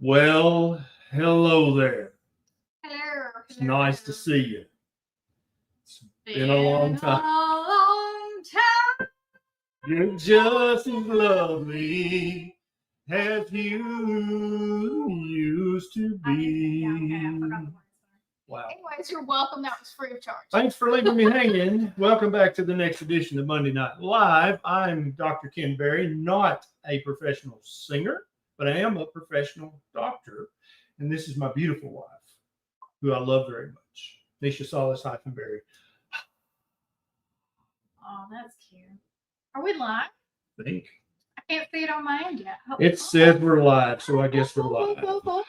Well, hello there. Hello. It's nice to see you. It's been a long time. You're just as lovely as you used to be. Wow. Anyways, you're welcome. That was free of charge. Thanks for leaving me hanging. Welcome back to the next edition of Monday Night Live. I'm Dr. Ken Berry, not a professional singer, but I am a professional doctor. And this is my beautiful wife, who I love very much, Neisha Berry. Oh, that's cute. Are we live? I think. I can't see it on my end yet. It says we're live, so I guess we're live.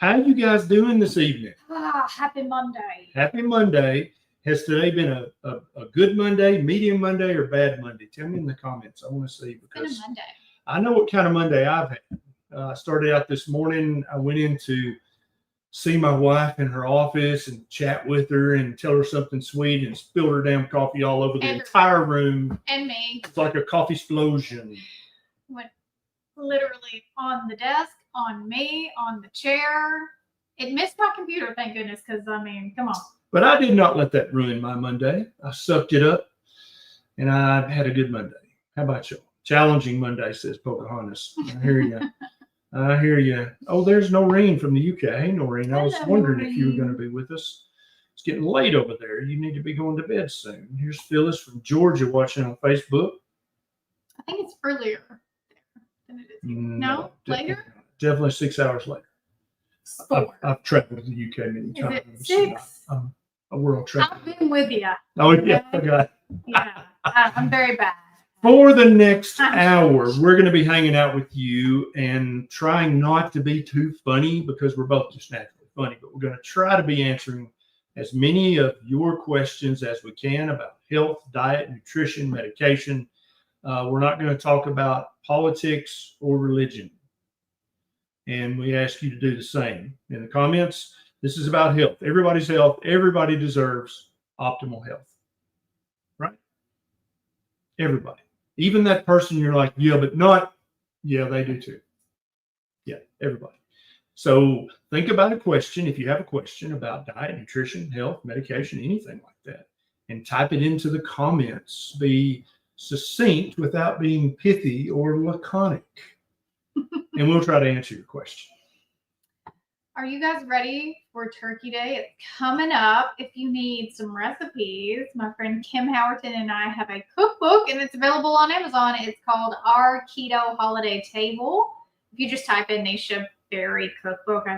How you guys doing this evening? Happy Monday. Happy Monday. Has today been a good Monday, medium Monday, or bad Monday? Tell me in the comments. I want to see, because It's been a Monday. I know what kind of Monday I've had. I started out this morning. I went in to see my wife in her office and chat with her and tell her something sweet, and spilled her damn coffee all over the entire room. And me. It's like a coffee explosion. Went literally on the desk, on me, on the chair. It missed my computer, thank goodness, because, I mean, come on. But I did not let that ruin my Monday. I sucked it up, and I had a good Monday. How about you? Challenging Monday, says Pocahontas. I hear you. I hear you. Oh, there's Noreen from the UK. Hey, Noreen. I was wondering if you were going to be with us. It's getting late over there. You need to be going to bed soon. Here's Phyllis from Georgia watching on Facebook. I think it's earlier than it is here. No? Later? Definitely 6 hours later. I've traveled to the UK many times. Is it 6? I'm a world traveler. I've been with you. Oh, yeah. Okay. Yeah. I'm very bad. For the next hour, we're going to be hanging out with you and trying not to be too funny, because we're both just naturally funny, but we're going to try to be answering as many of your questions as we can about health, diet, nutrition, medication. We're not going to talk about politics or religion. And we ask you to do the same. In the comments, this is about health. Everybody's health. Everybody deserves optimal health. Right? Everybody. Even that person you're like, yeah, but not. Yeah, they do too. Yeah, everybody. So think about a question. If you have a question about diet, nutrition, health, medication, anything like that, and type it into the comments. Be succinct without being pithy or laconic. And we'll try to answer your question. Are you guys ready for Turkey Day? It's coming up. If you need some recipes, my friend Kim Howerton and I have a cookbook, and it's available on Amazon. It's called Our Keto Holiday Table. If you just type in Neisha Berry Cookbook,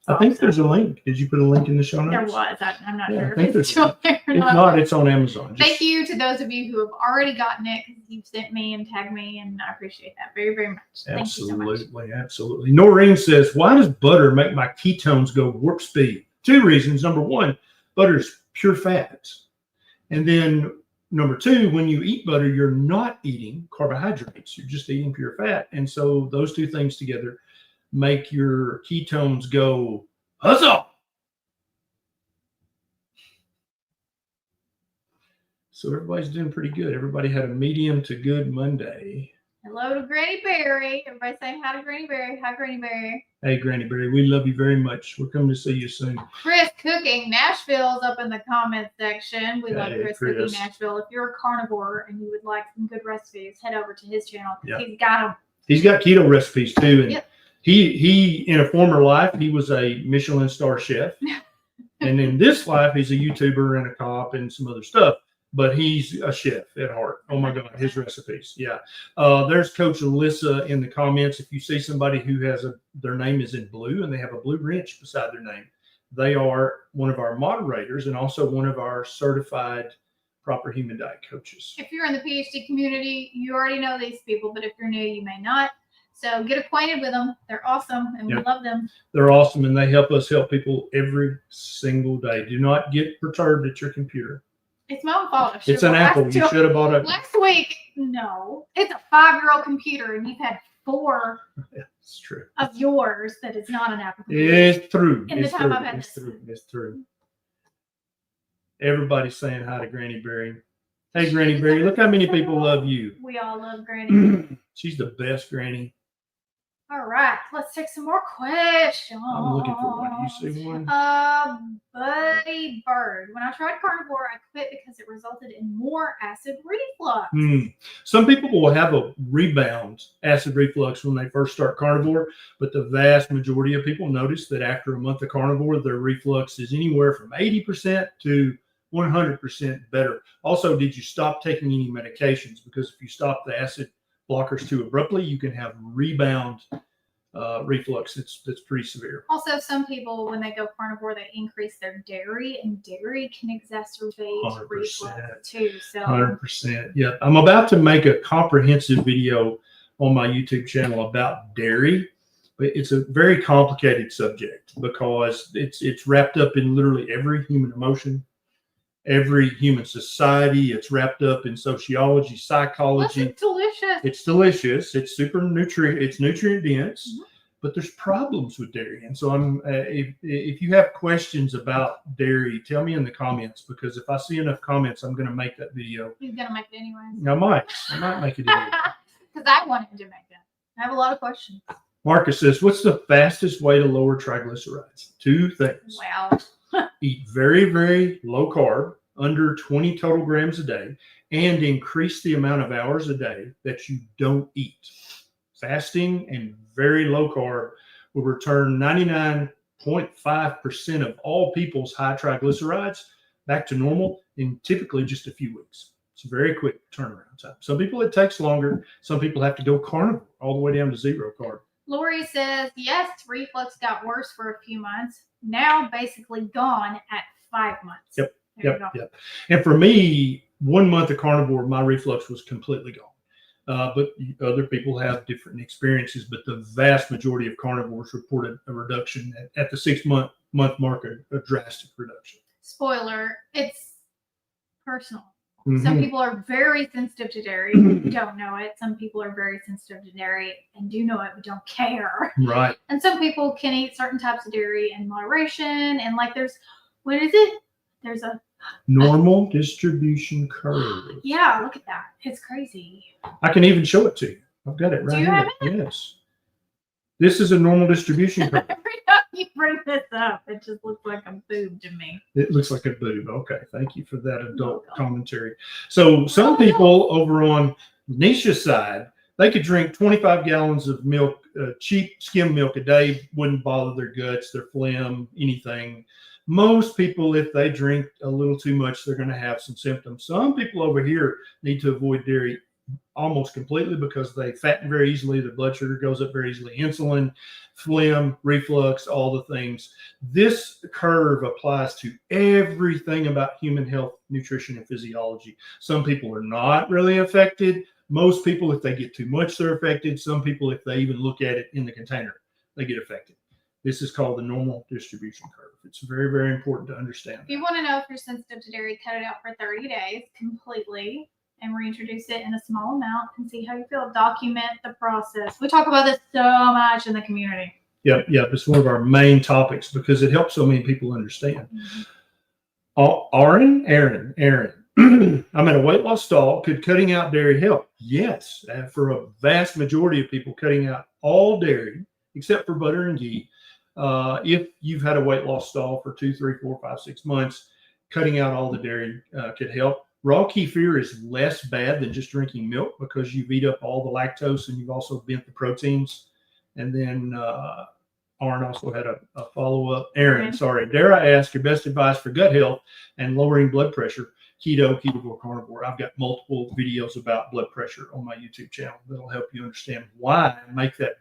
I think there's a link. Did you put a link in the show notes? There was. I'm not sure if it's still there or not. If not, it's on Amazon. Thank you to those of you who have already gotten it, because you've sent me and tagged me, and I appreciate that very, very much. Thank you so much. Absolutely. Noreen says, why does butter make my ketones go warp speed? 2 reasons. Number 1, butter is pure fat. And then number 2, when you eat butter, you're not eating carbohydrates. You're just eating pure fat. And so those 2 things together make your ketones go huzzah. So everybody's doing pretty good. Everybody had a medium to good Monday. Hello to Granny Berry. Everybody say hi to Granny Berry. Hi, Granny Berry. Hey, Granny Berry. We love you very much. We're coming to see you soon. Chris Cooking Nashville's up in the comment section. We love Chris Cooking Nashville. If you're a carnivore and you would like some good recipes, head over to his channel. He's got them. He's got keto recipes too. And he in a former life, he was a Michelin star chef. And in this life, he's a YouTuber and a cop and some other stuff. But he's a chef at heart. Oh my God, his recipes. Yeah. There's Coach Alyssa in the comments. If you see somebody who has their name is in blue and they have a blue wrench beside their name, they are one of our moderators and also one of our certified proper human diet coaches. If you're in the PhD community, you already know these people, but if you're new, you may not. So get acquainted with them. They're awesome, and we love them. They're awesome, and they help us help people every single day. Do not get perturbed at your computer. It's my own fault. It's an Apple. You should have bought it. Last week, no. It's a 5-year-old computer, and you've had 4 it's true. Of yours that is not an Apple computer. It's true. In the time I've had this. It's true. Everybody's saying hi to Granny Berry. Hey, Granny Berry, look how many people love you. We all love Granny. She's the best Granny. All right, let's take some more questions. I'm looking for one. Do you see one? Buddy Bird. When I tried carnivore, I quit because it resulted in more acid reflux. Some people will have a rebound acid reflux when they first start carnivore, but the vast majority of people notice that after a month of carnivore, their reflux is anywhere from 80% to 100% better. Also, did you stop taking any medications? Because if you stop the acid blockers too abruptly, you can have rebound reflux that's pretty severe. Also, some people, when they go carnivore, they increase their dairy, and dairy can exacerbate 100%. reflux too. So 100%. Yeah, I'm about to make a comprehensive video on my YouTube channel about dairy, but it's a very complicated subject because it's wrapped up in literally every human emotion, every human society. It's wrapped up in sociology, psychology. It's delicious. It's delicious. It's super nutrient. It's nutrient dense, but there's problems with dairy. And so if you have questions about dairy, tell me in the comments, because if I see enough comments, I'm going to make that video. He's going to make it anyway. I might make it anyway. Because I wanted to make that. I have a lot of questions. Marcus says, what's the fastest way to lower triglycerides? 2 things. Wow. Eat very, very low carb, under 20 total grams a day, and increase the amount of hours a day that you don't eat. Fasting and very low carb will return 99.5% of all people's high triglycerides back to normal in typically just a few weeks. It's a very quick turnaround time. Some people it takes longer. Some people have to go carnivore all the way down to 0 carb. Lori says, yes, reflux got worse for a few months. Now basically gone at 5 months. Yep. And for me, 1 month of carnivore, my reflux was completely gone. But other people have different experiences. But the vast majority of carnivores reported a reduction at the 6 month mark, a drastic reduction. Spoiler, it's personal. Some people are very sensitive to dairy, don't know it. Some people are very sensitive to dairy and do know it, but don't care. Right. And some people can eat certain types of dairy in moderation. And like there's a normal distribution curve. Yeah, look at that. It's crazy. I can even show it to you. I've got it right here. Do you have it? Yes. This is a normal distribution curve. Every time you bring this up, it just looks like a boob to me. It looks like a boob. Okay. Thank you for that adult commentary. So some people over on Neisha's side, they could drink 25 gallons of milk, cheap skim milk a day, wouldn't bother their guts, their phlegm, anything. Most people, if they drink a little too much, they're going to have some symptoms. Some people over here need to avoid dairy almost completely because they fatten very easily. Their blood sugar goes up very easily. Insulin, phlegm, reflux, all the things. This curve applies to everything about human health, nutrition, and physiology. Some people are not really affected. Most people, if they get too much, they're affected. Some people, if they even look at it in the container, they get affected. This is called the normal distribution curve. It's very, very important to understand. If you want to know if you're sensitive to dairy, cut it out for 30 days completely and reintroduce it in a small amount and see how you feel. Document the process. We talk about this so much in the community. Yep. It's one of our main topics because it helps so many people understand. Aaron, I'm in a weight loss stall. Could cutting out dairy help? Yes. For a vast majority of people, cutting out all dairy, except for butter and ghee, if you've had a weight loss stall for 2, 3, 4, 5, 6 months, cutting out all the dairy could help. Raw kefir is less bad than just drinking milk because you've eat up all the lactose and you've also bent the proteins. And then Aaron also had a follow-up. Aaron, sorry. Dare I ask your best advice for gut health and lowering blood pressure? Keto, Ketovore, Carnivore. I've got multiple videos about blood pressure on my YouTube channel that'll help you understand why and make that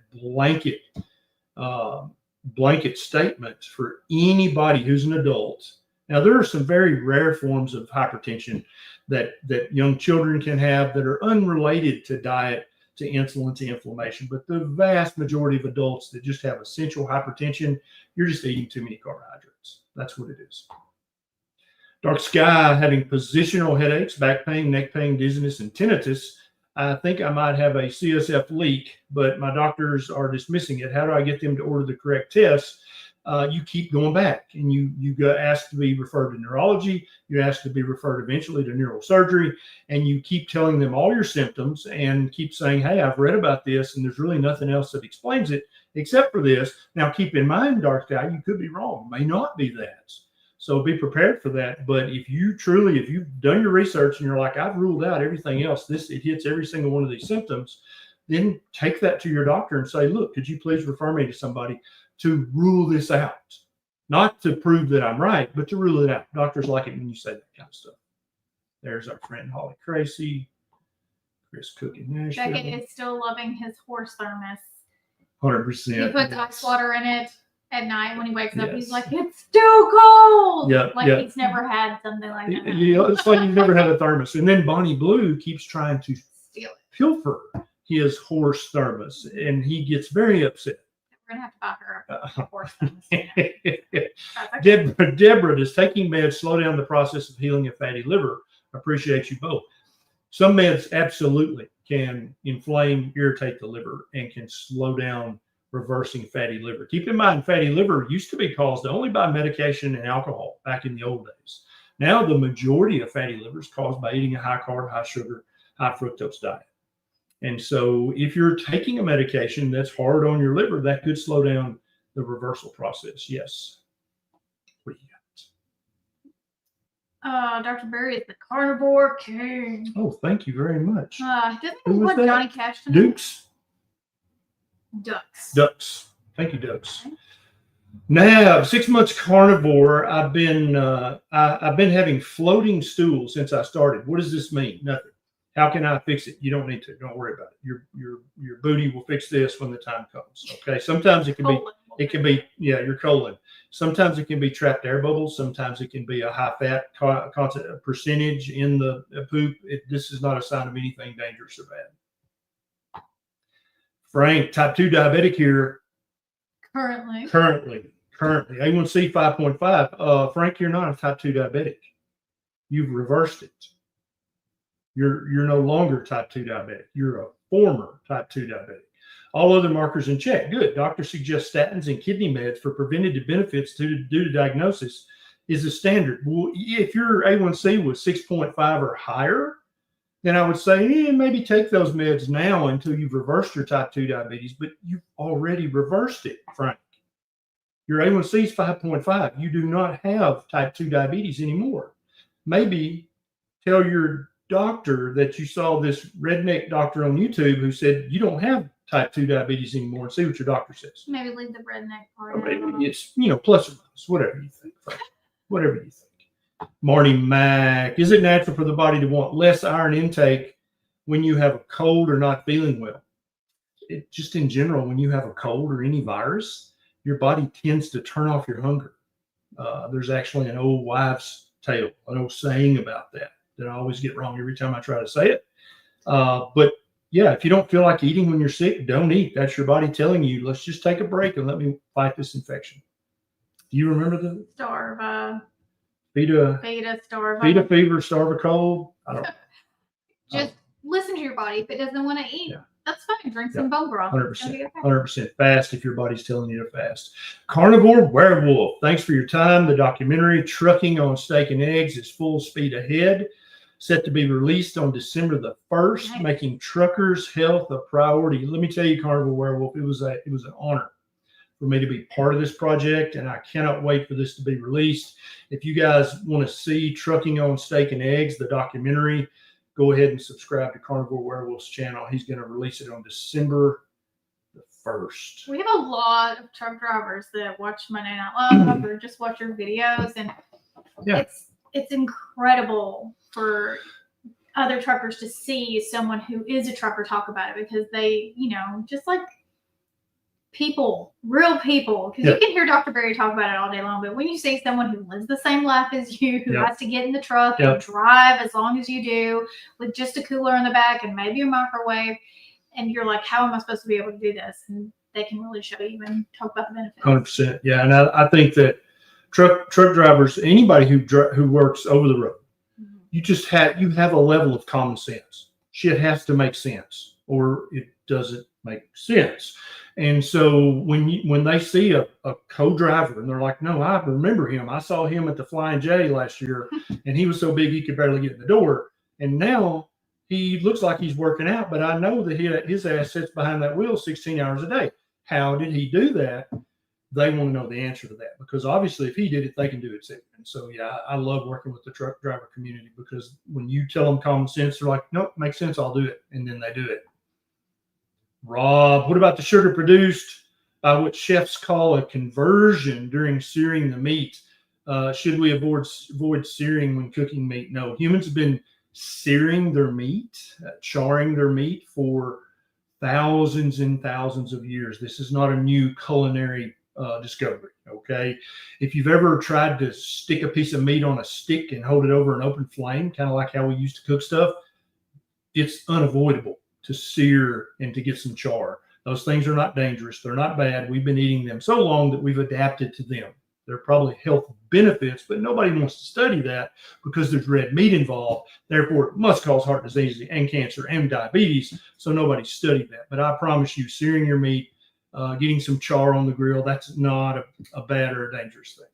blanket statement for anybody who's an adult. Now, there are some very rare forms of hypertension that young children can have that are unrelated to diet, to insulin, to inflammation. But the vast majority of adults that just have essential hypertension, you're just eating too many carbohydrates. That's what it is. Dark Sky, having positional headaches, back pain, neck pain, dizziness, and tinnitus. I think I might have a CSF leak, but my doctors are dismissing it. How do I get them to order the correct tests? you keep going back, and you get asked to be referred to neurology. You're asked to be referred eventually to neurosurgery, and you keep telling them all your symptoms and keep saying, hey, I've read about this, and there's really nothing else that explains it except for this. Now, keep in mind, Dark Sky, you could be wrong. It may not be that. So be prepared for that. But if you've done your research and you're like, I've ruled out everything else, it hits every single one of these symptoms, then take that to your doctor and say, look, could you please refer me to somebody to rule this out? Not to prove that I'm right, but to rule it out. Doctors like it when you say that kind of stuff. There's our friend Holly Tracy, Chris Cook in Nashville. Beckett is still loving his horse thermos. 100%. He puts ice water in it at night when he wakes up. Yes. He's like, it's too cold. Yeah, like yeah. he's never had something like that. It's like you've never had a thermos. And then Bonnie Blue keeps trying to Steal it. pilfer his horse thermos, and he gets very upset. We're gonna have to buy her a horse thermos. Deborah, does taking meds slow down the process of healing a fatty liver? Appreciate you both. Some meds absolutely can inflame, irritate the liver, and can slow down reversing fatty liver. Keep in mind, fatty liver used to be caused only by medication and alcohol back in the old days. Now, the majority of fatty liver is caused by eating a high carb, high sugar, high fructose diet. And so if you're taking a medication that's hard on your liver, that could slow down the reversal process. Yes. What do you got? Dr. Berry is the carnivore king. Oh, thank you very much. Doesn't he Who was want that? Johnny Cash tonight? Dukes? Ducks. Thank you, Ducks. Now, 6 months carnivore. I've been having floating stools since I started. What does this mean? Nothing. How can I fix it? You don't need to. Don't worry about it. Your booty will fix this when the time comes. Okay. Sometimes it can be your colon. Sometimes it can be trapped air bubbles. Sometimes it can be a high fat percentage in the poop. This is not a sign of anything dangerous or bad. Frank, type 2 diabetic here. Currently, A1C 5.5. Frank, you're not a type 2 diabetic. You've reversed it. You're no longer type 2 diabetic. You're a former type 2 diabetic. All other markers in check. Good. Doctor suggests statins and kidney meds for preventative benefits due to diagnosis is the standard. Well, if your A1C was 6.5 or higher, then I would say, maybe take those meds now until you've reversed your type 2 diabetes, but you've already reversed it, Frank. Your A1C is 5.5. You do not have type 2 diabetes anymore. Maybe tell your doctor that you saw this redneck doctor on YouTube who said you don't have type 2 diabetes anymore, and see what your doctor says. Maybe leave the redneck part. Or maybe it's, plus or minus, whatever you think, Frank. Whatever you think. Marty Mack, is it natural for the body to want less iron intake when you have a cold or not feeling well? Just in general, when you have a cold or any virus, your body tends to turn off your hunger. There's actually an old wives' tale, an old saying about that I always get wrong every time I try to say it. But yeah, if you don't feel like eating when you're sick, don't eat. That's your body telling you, let's just take a break and let me fight this infection. Do you remember the Starva? Beta Starva. Beta fever, starva cold. I don't know. Just listen to your body. If it doesn't want to eat, that's fine. Drink some bone broth. 100% fast if your body's telling you to fast. Carnivore Werewolf. Thanks for your time. The documentary Trucking on Steak and Eggs is full speed ahead. Set to be released on December the 1st, making truckers' health a priority. Let me tell you, Carnivore Werewolf, it was an honor for me to be part of this project, and I cannot wait for this to be released. If you guys want to see Trucking on Steak and Eggs, the documentary, go ahead and subscribe to Carnivore Werewolf's channel. He's going to release it on December the 1st. We have a lot of truck drivers that watch Monday Night Live or just watch your videos, and it's incredible for other truckers to see someone who is a trucker talk about it, because they, just like people, real people, because you can hear Dr. Berry talk about it all day long, but when you see someone who lives the same life as you, who has to get in the truck and drive as long as you do with just a cooler in the back and maybe a microwave, and you're like, how am I supposed to be able to do this? And they can really show you and talk about the benefits. 100%. Yeah. And I think that truck drivers, anybody who works over the road, you have a level of common sense. Shit has to make sense or it doesn't make sense. And so when they see a co-driver and they're like, no, I remember him. I saw him at the Flying J last year, and he was so big he could barely get in the door. And now he looks like he's working out, but I know that his ass sits behind that wheel 16 hours a day. How did he do that? They want to know the answer to that, because obviously if he did it, they can do it too. And so, yeah, I love working with the truck driver community, because when you tell them common sense, they're like, nope, makes sense, I'll do it. And then they do it. Rob, what about the sugar produced by what chefs call a conversion during searing the meat? Should we avoid searing when cooking meat? No, humans have been searing their meat, charring their meat for thousands and thousands of years. This is not a new culinary discovery. Okay, if you've ever tried to stick a piece of meat on a stick and hold it over an open flame, kind of like how we used to cook stuff, it's unavoidable to sear and to get some char. Those things are not dangerous. They're not bad. We've been eating them so long that we've adapted to them. There are probably health benefits, but nobody wants to study that because there's red meat involved. Therefore, it must cause heart disease and cancer and diabetes. So nobody's studied that. But I promise you, searing your meat, getting some char on the grill, that's not a bad or a dangerous thing.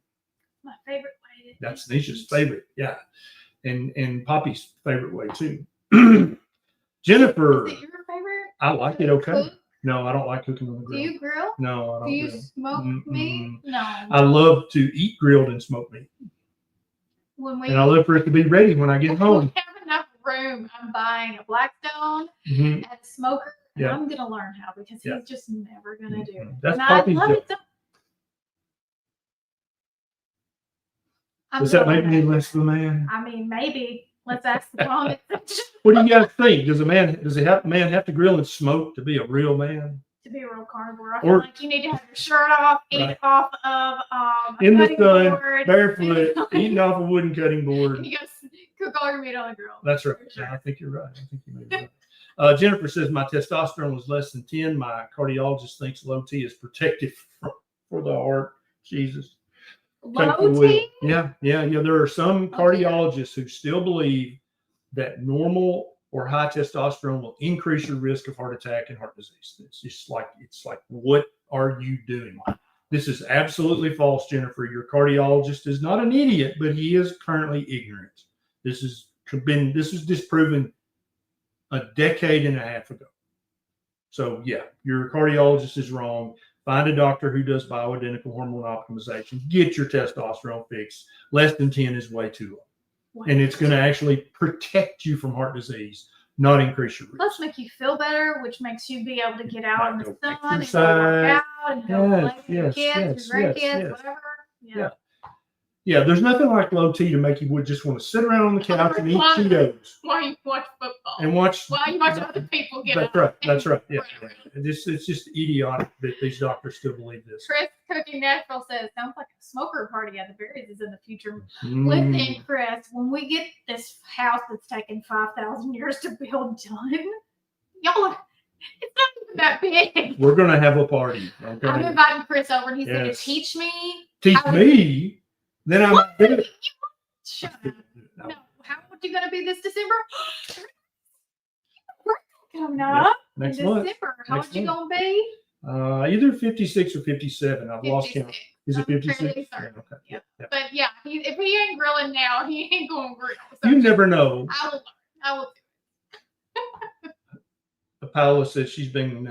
My favorite way. That's Neisha's favorite. Yeah. And Poppy's favorite way too. Jennifer. Is it your favorite? I like it. Okay. Cook? No, I don't like cooking on the grill. Do you grill? No, I don't. Do you grill. smoke meat? No. I love to eat grilled and smoked meat. And I love for it to be ready when I get home. We have enough room. I'm buying a Blackstone and a smoker. And I'm going to learn how, because he's just never going to do it. That's and I Poppy's love it. Does that make me less of a man? I mean, maybe. Let's ask the comments. What do you guys think? Does a man have to grill and smoke to be a real man? To be a real carnivore, I feel like you need to have your shirt off, eat off of in the sun, board, barefoot, eating off a wooden cutting board. You go cook all your meat on the grill. That's right. Sure. I think you're right. I think you may be right. Jennifer says my testosterone was less than 10. My cardiologist thinks low T is protective for the heart. Jesus. Low T? Yeah. There are some cardiologists who still believe that normal or high testosterone will increase your risk of heart attack and heart disease. It's like, what are you doing? This is absolutely false, Jennifer. Your cardiologist is not an idiot, but he is currently ignorant. This was disproven a decade and a half ago. So yeah, your cardiologist is wrong. Find a doctor who does bioidentical hormone optimization. Get your testosterone fixed. Less than 10 is way too low. And it's going to actually protect you from heart disease, not increase your risk. Plus make you feel better, which makes you be able to get out in the sun exercise. and go work out and go play with your kids, your grandkids, whatever. Yeah, there's nothing like low T to make you just want to sit around on the couch and eat Cheetos. While you watch football. And watch. While you watch other people get up. That's right. Yeah. It's just idiotic that these doctors still believe this. Chris Cooking Natural says, sounds like a smoker party at the Berries is in the future. Listen, Chris, when we get this house that's taken 5,000 years to build done, y'all, it's not even that big. We're going to have a party. Okay? I'm inviting Chris over and he's going to teach me. Teach me? Then I'm what? Shut up. No. How old are you going to be this December? Coming up next in December. How old you going to be? Either 56 or 57. I've lost count. Is it 56? Yeah. But yeah, if he ain't grilling now, he ain't going to grill. So you never know. I will learn. I will do it. Paola says she's been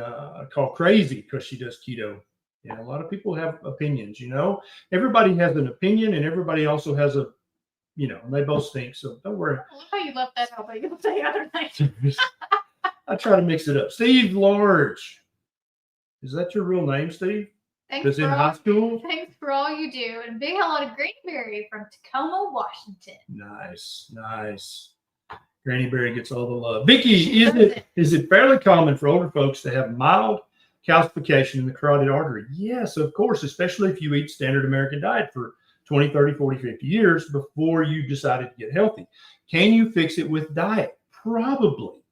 called crazy because she does keto. Yeah, a lot of people have opinions, Everybody has an opinion, and everybody also has and they both stink. So don't worry. I love how you left that out, but you'll say other things. I try to mix it up. Steve Large. Is that your real name, Steve? Thanks in high school? Thanks for all you do. And a big hello to Granny Berry from Tacoma, Washington. Nice. Granny Berry gets all the love. Vicky, is it fairly common for older folks to have mild calcification in the carotid artery? Yes, of course, especially if you eat standard American diet for 20, 30, 40, 50 years before you decided to get healthy. Can you fix it with diet? Probably.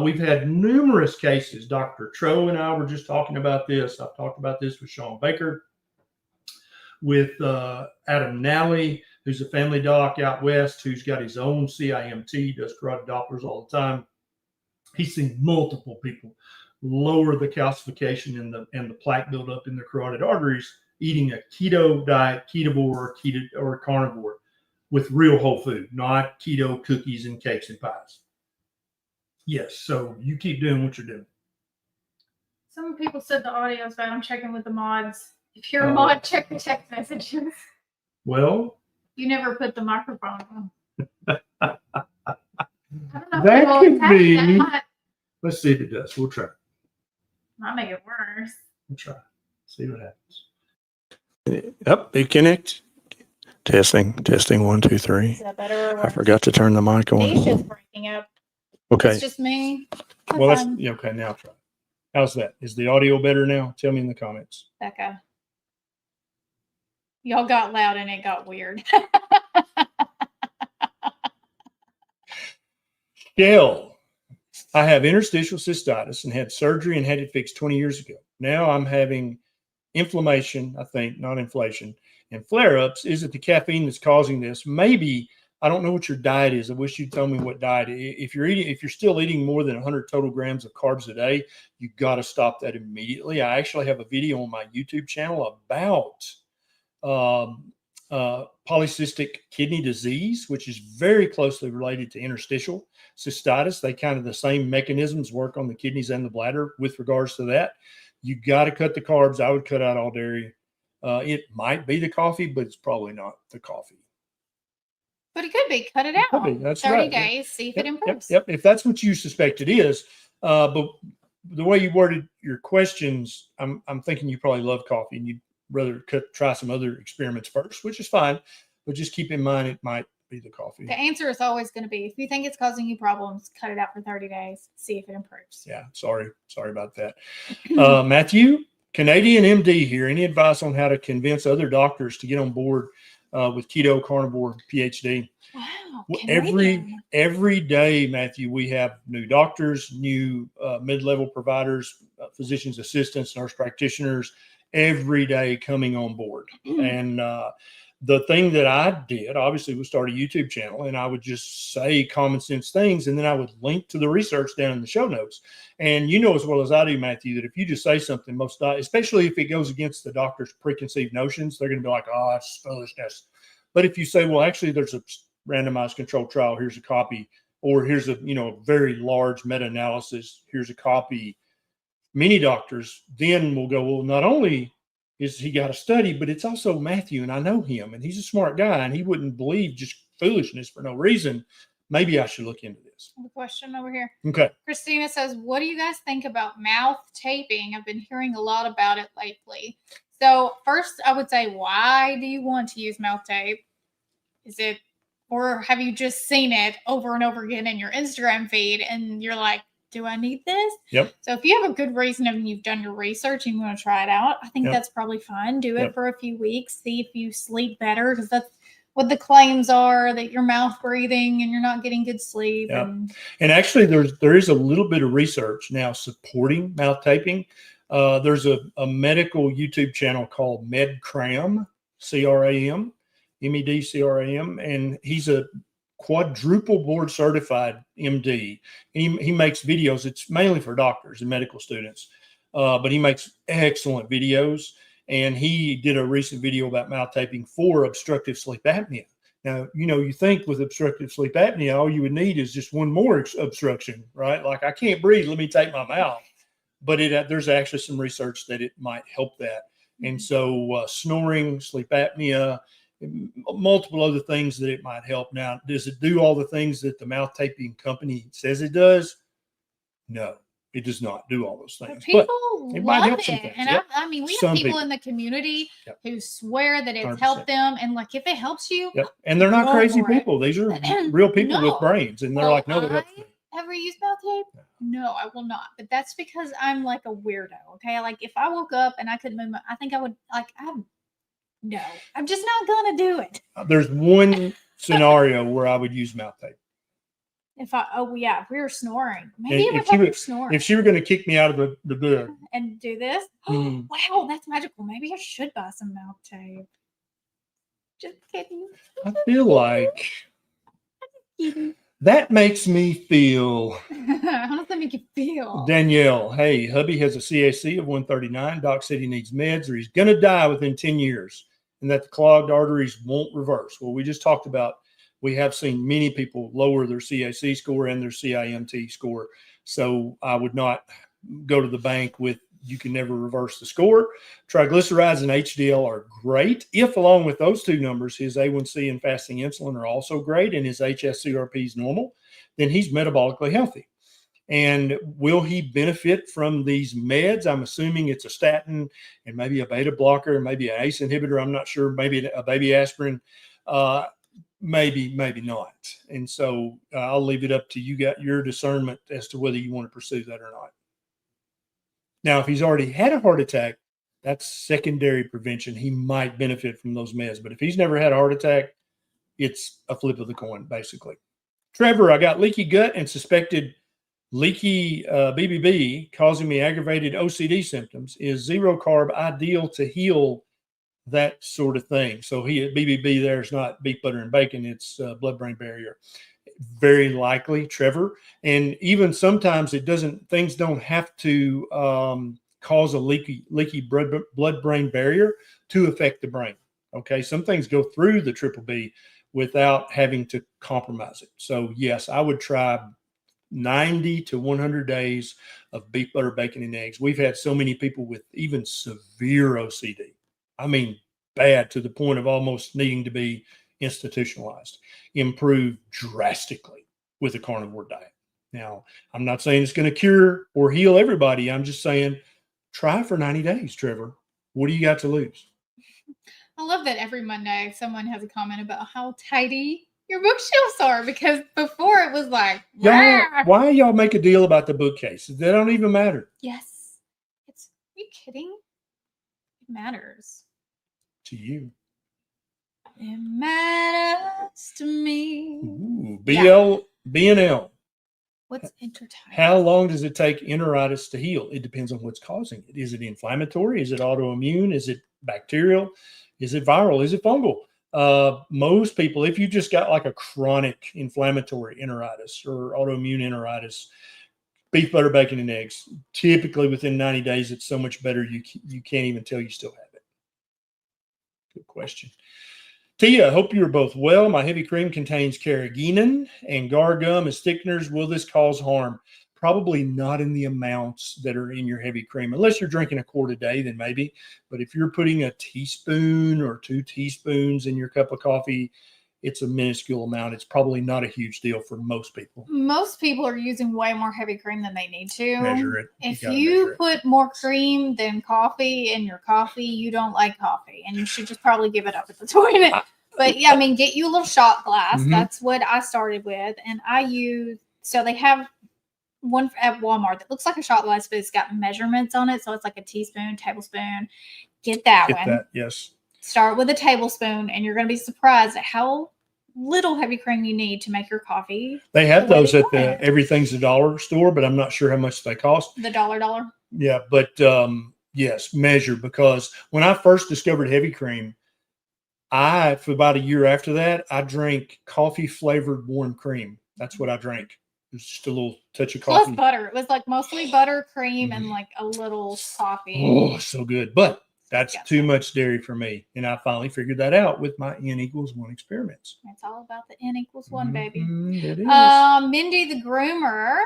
We've had numerous cases. Dr. Tro and I were just talking about this. I've talked about this with Sean Baker, with Adam Nally, who's a family doc out west, who's got his own CIMT, does carotid Dopplers all the time. He's seen multiple people lower the calcification and the plaque buildup in the carotid arteries eating a keto diet, ketovore, or carnivore with real whole food, not keto cookies and cakes and pies. Yes, so you keep doing what you're doing. Some people said the audio is bad. I'm checking with the mods. If you're a mod, check your text messages. Well, you never put the microphone on. I don't know that could be. that. Let's see if it does. We'll try. Might make it worse. We'll try. See what happens. Yep, it connect. Testing, 1, 2, 3. Is that better or worse? I forgot to turn the mic on. Neisha's breaking up. Okay. It's just me. Well, that's okay. Now try. How's that? Is the audio better now? Tell me in the comments. Becca. Y'all got loud and it got weird. Gail, I have interstitial cystitis and had surgery and had it fixed 20 years ago. Now I'm having inflammation, I think, not inflation, and flare-ups. Is it the caffeine that's causing this? Maybe. I don't know what your diet is. I wish you'd tell me what diet. If you're still eating more than 100 total grams of carbs a day, you got to stop that immediately. I actually have a video on my YouTube channel about polycystic kidney disease, which is very closely related to interstitial cystitis. They kind of the same mechanisms work on the kidneys and the bladder with regards to that. You got to cut the carbs. I would cut out all dairy. It might be the coffee, but it's probably not the coffee. But it could be. Cut it out. Could be. That's 30 right. days, see if it improves. Yep. If that's what you suspect it is. But the way you worded your questions, I'm thinking you probably love coffee and you'd rather try some other experiments first, which is fine. But just keep in mind it might be the coffee. The answer is always going to be, if you think it's causing you problems, cut it out for 30 days, see if it improves. Yeah. Sorry about that. Matthew, Canadian MD here. Any advice on how to convince other doctors to get on board with keto, carnivore, PhD? Wow. Every day, Matthew, we have new doctors, new mid-level providers, physician's assistants, nurse practitioners, every day coming on board. And the thing that I did, obviously, was start a YouTube channel, and I would just say common sense things, and then I would link to the research down in the show notes. And you know as well as I do, Matthew, that if you just say something, especially if it goes against the doctor's preconceived notions, they're going to be like, oh, it's foolishness. But if you say, well, actually, there's a randomized controlled trial, here's a copy, or here's a very large meta-analysis, here's a copy, many doctors then will go, well, not only is he got a study, but it's also Matthew, and I know him, and he's a smart guy, and he wouldn't believe just foolishness for no reason. Maybe I should look into this. I have a question over here. Okay. Christina says, what do you guys think about mouth taping? I've been hearing a lot about it lately. So first, I would say, why do you want to use mouth tape? Or have you just seen it over and over again in your Instagram feed, and you're like, do I need this? Yep. So if you have a good reason and you've done your research and you want to try it out, I think that's probably fine. Do it for a few weeks. See if you sleep better, because that's what the claims are, that you're mouth breathing and you're not getting good sleep. Yeah. And actually, there is a little bit of research now supporting mouth taping. There's a medical YouTube channel called MedCram, C-R-A-M, M-E-D-C-R-A-M, and he's a quadruple board certified MD. And he makes videos. It's mainly for doctors and medical students, but he makes excellent videos. And he did a recent video about mouth taping for obstructive sleep apnea. Now, you think with obstructive sleep apnea, all you would need is just one more obstruction, right? Like, I can't breathe, let me tape my mouth. But there's actually some research that it might help that. And so snoring, sleep apnea, multiple other things that it might help. Now, does it do all the things that the mouth taping company says it does? No, it does not do all those things. But people it love might help it. some things. And I mean, we have people in the community who swear that it's 100%. Helped them. And like, if it helps you. And they're not crazy people. These are real people with brains. And they're like, no, it helps me. Ever use mouth tape? No, I will not. But that's because I'm like a weirdo. Okay. Like, if I woke up and I couldn't move I think I would no, I'm just not going to do it. There's one scenario where I would use mouth tape. If we were snoring. Maybe it would help you snore. If she were going to kick me out of the bed. And do this? Wow, that's magical. Maybe I should buy some mouth tape. Just kidding. I feel like That makes me feel. How does that make you feel? Danielle, hey, hubby has a CAC of 139. Doc said he needs meds or he's going to die within 10 years and that the clogged arteries won't reverse. Well, we just talked about, we have seen many people lower their CAC score and their CIMT score. So I would not go to the bank with, you can never reverse the score. Triglycerides and HDL are great. If along with those two numbers, his A1C and fasting insulin are also great and his HSCRP is normal, then he's metabolically healthy. And will he benefit from these meds? I'm assuming it's a statin and maybe a beta blocker, maybe an ACE inhibitor. I'm not sure. Maybe a baby aspirin. Maybe not. And so I'll leave it up to you, got your discernment as to whether you want to pursue that or not. Now, if he's already had a heart attack, that's secondary prevention. He might benefit from those meds. But if he's never had a heart attack, it's a flip of the coin, basically. Trevor, I got leaky gut and suspected leaky BBB causing me aggravated OCD symptoms. Is zero carb ideal to heal that sort of thing? So BBB there is not beef, butter, and bacon. It's blood-brain barrier. Very likely, Trevor. And even sometimes things don't have to cause a leaky blood-brain barrier to affect the brain. Okay. Some things go through the triple B without having to compromise it. So yes, I would try 90 to 100 days of beef, butter, bacon, and eggs. We've had so many people with even severe OCD. I mean, bad to the point of almost needing to be institutionalized, improve drastically with a carnivore diet. Now, I'm not saying it's going to cure or heal everybody. I'm just saying try for 90 days, Trevor. What do you got to lose? I love that every Monday someone has a comment about how tidy your bookshelves are, because before it was like, why y'all make a deal about the bookcases? They don't even matter. Yes. Are you kidding? It matters. To you. It matters to me. Ooh, BNL. What's intertidal? How long does it take enteritis to heal? It depends on what's causing it. Is it inflammatory? Is it autoimmune? Is it bacterial? Is it viral? Is it fungal? Most people, if you just got like a chronic inflammatory enteritis or autoimmune enteritis, beef, butter, bacon, and eggs, typically within 90 days, it's so much better you can't even tell you still have it. Good question. Tia, hope you are both well. My heavy cream contains carrageenan and gar gum as thickeners. Will this cause harm? Probably not in the amounts that are in your heavy cream. Unless you're drinking a quart a day, then maybe. But if you're putting a teaspoon or 2 teaspoons in your cup of coffee, it's a minuscule amount. It's probably not a huge deal for most people. Most people are using way more heavy cream than they need to. Measure it. If you put more cream than coffee in your coffee, you don't like coffee, and you should just probably give it up at the toilet. But yeah, I mean, get you a little shot glass. Mm-hmm. That's what I started with. And so they have one at Walmart that looks like a shot glass, but it's got measurements on it. So it's like a teaspoon, tablespoon. Get that one. Yes. Start with a tablespoon, and you're going to be surprised at how little heavy cream you need to make your coffee. They have those at the Everything's a Dollar store, but I'm not sure how much they cost. The dollar. Yeah, but yes, measure, because when I first discovered heavy cream, for about a year after that, I drank coffee flavored warm cream. That's what I drank. It was just a little touch of coffee. Plus butter. It was like mostly butter, cream, and like a little coffee. Oh, so good. But that's too much dairy for me. And I finally figured that out with my N=1 experiments. It's all about the N=1, baby. It is. Mindy the groomer.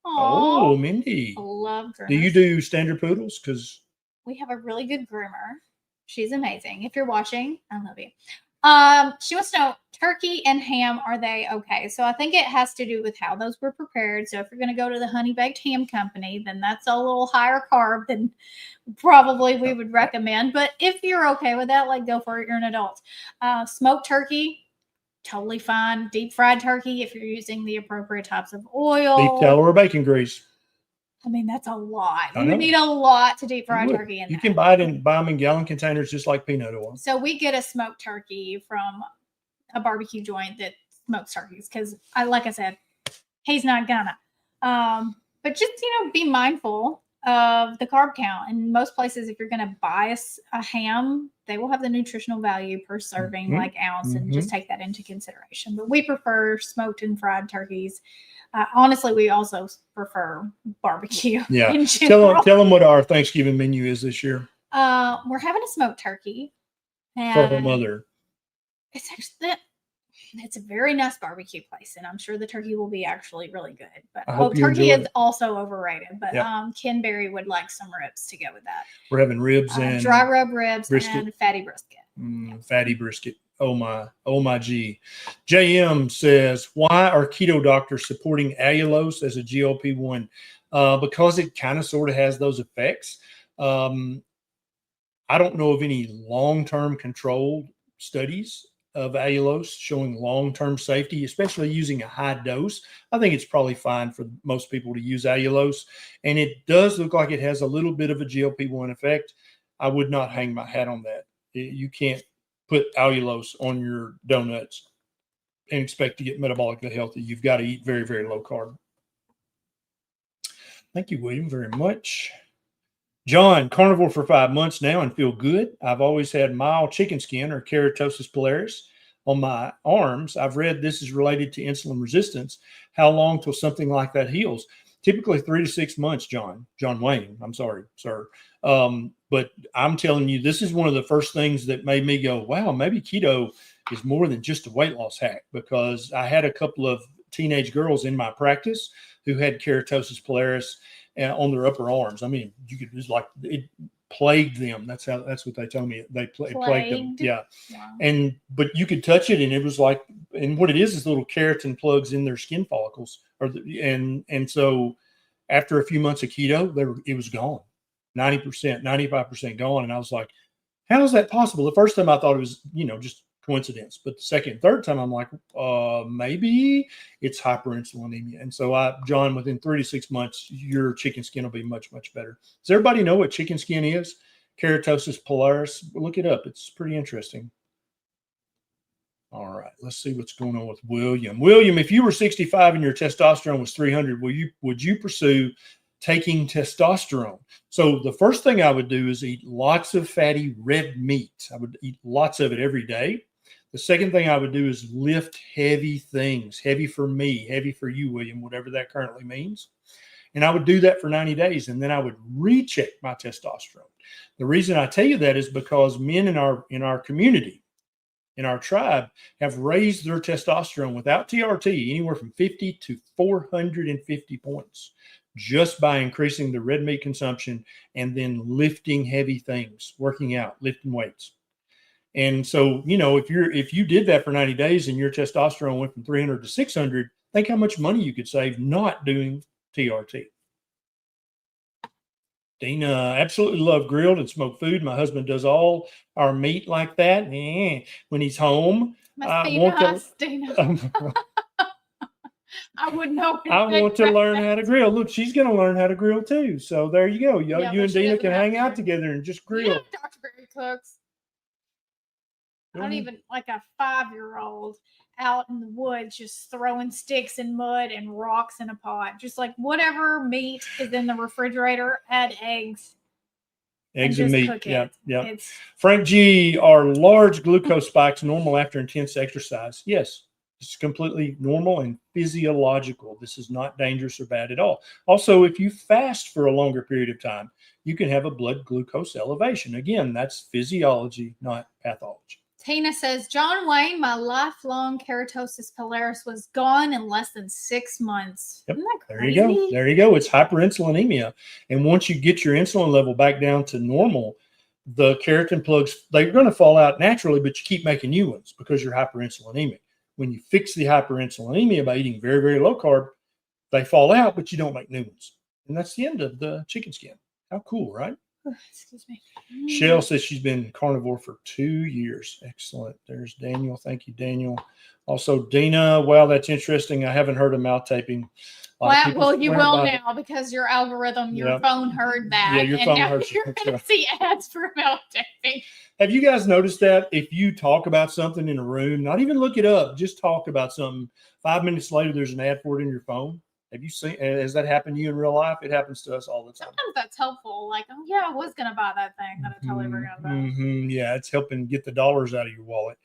Aww. Oh, Mindy. I love groomers. Do you do standard poodles? Because we have a really good groomer. She's amazing. If you're watching, I love you. She wants to know, turkey and ham, are they okay? So I think it has to do with how those were prepared. So if you're going to go to the Honey Baked Ham Company, then that's a little higher carb than probably we would recommend. But if you're okay with that, like, go for it. You're an adult. Smoked turkey, totally fine. Deep fried turkey, if you're using the appropriate types of oil. Beef tallow or bacon grease. I mean, that's a lot. You would need a lot to deep fry turkey in that. You can buy them in gallon containers just like peanut oil. So we get a smoked turkey from a barbecue joint that smokes turkeys because, like I said, he's not gonna. But just, be mindful of the carb count. And most places, if you're going to buy a ham, they will have the nutritional value per serving, like ounce, and just take that into consideration. But we prefer smoked and fried turkeys. Honestly, we also prefer barbecue. Yeah. In general. Tell them what our Thanksgiving menu is this year. We're having a smoked turkey. And For her mother. It's actually it's a very nice barbecue place, and I'm sure the turkey will be actually really good. But turkey is also overrated. But Ken Berry would like some ribs to go with that. We're having ribs and dry rub ribs brisket. And fatty brisket. Fatty brisket. Oh my G. JM says, why are keto doctors supporting allulose as a GLP-1? Because it kind of sort of has those effects. I don't know of any long-term controlled studies of allulose showing long-term safety, especially using a high dose. I think it's probably fine for most people to use allulose. And it does look like it has a little bit of a GLP-1 effect. I would not hang my hat on that. You can't put allulose on your donuts and expect to get metabolically healthy. You've got to eat very, very low carb. Thank you, William, very much. John, carnivore for 5 months now and feel good. I've always had mild chicken skin or keratosis pilaris on my arms. I've read this is related to insulin resistance. How long till something like that heals? Typically 3 to 6 months, John Wayne. I'm sorry, sir. But I'm telling you, this is one of the first things that made me go, wow, maybe keto is more than just a weight loss hack, because I had a couple of teenage girls in my practice who had keratosis pilaris on their upper arms. I mean, it plagued them. That's what they told me. It plagued them. Yeah. Wow. But you could touch it and it was like, and what it is little keratin plugs in their skin follicles. And so after a few months of keto, it was gone. 90%, 95% gone. And I was like, how is that possible? The first time I thought it was, just coincidence. But the second, third time, I'm like, maybe it's hyperinsulinemia. And so John, within 3 to 6 months, your chicken skin will be much, much better. Does everybody know what chicken skin is? Keratosis pilaris. Look it up. It's pretty interesting. All right, let's see what's going on with William. William, if you were 65 and your testosterone was 300, would you pursue taking testosterone? So the first thing I would do is eat lots of fatty red meat. I would eat lots of it every day. The second thing I would do is lift heavy things, heavy for me, heavy for you, William, whatever that currently means. And I would do that for 90 days, and then I would recheck my testosterone. The reason I tell you that is because men in our community, in our tribe, have raised their testosterone without TRT anywhere from 50 to 450 points just by increasing the red meat consumption and then lifting heavy things, working out, lifting weights. And so, if you did that for 90 days and your testosterone went from 300 to 600, think how much money you could save not doing TRT. Dina, absolutely love grilled and smoked food. My husband does all our meat like that. When he's home, I want to learn how to grill. Look, she's going to learn how to grill too. So there you go. You and Dina can hang out together and just grill. Dr. Berry cooks. I don't even like a 5-year-old out in the woods just throwing sticks and mud and rocks in a pot. Just like whatever meat is in the refrigerator, add eggs. Eggs and meat. Yeah. Frank G, are large glucose spikes normal after intense exercise? Yes. It's completely normal and physiological. This is not dangerous or bad at all. Also, if you fast for a longer period of time, you can have a blood glucose elevation. Again, that's physiology, not pathology. Tina says, John Wayne, my lifelong keratosis pilaris was gone in less than 6 months. Yep. Isn't that crazy? There you go. It's hyperinsulinemia. And once you get your insulin level back down to normal, the keratin plugs, they're going to fall out naturally, but you keep making new ones because you're hyperinsulinemic. When you fix the hyperinsulinemia by eating very, very low carb, they fall out, but you don't make new ones. And that's the end of the chicken skin. How cool, right? Excuse me. Shell says she's been carnivore for 2 years. Excellent. There's Daniel. Thank you, Daniel. Also, Dina. Wow, that's interesting. I haven't heard of mouth taping. Well, you will now because your algorithm, your phone heard that. Yeah, your phone heard. You're going to see ads for mouth taping. Have you guys noticed that if you talk about something in a room, not even look it up, just talk about something, 5 minutes later, there's an ad for it in your phone? Have you seen? Has that happened to you in real life? It happens to us all the time. Sometimes that's helpful. Like, oh yeah, I was gonna buy that thing that I totally forgot about. Yeah, it's helping get the dollars out of your wallet.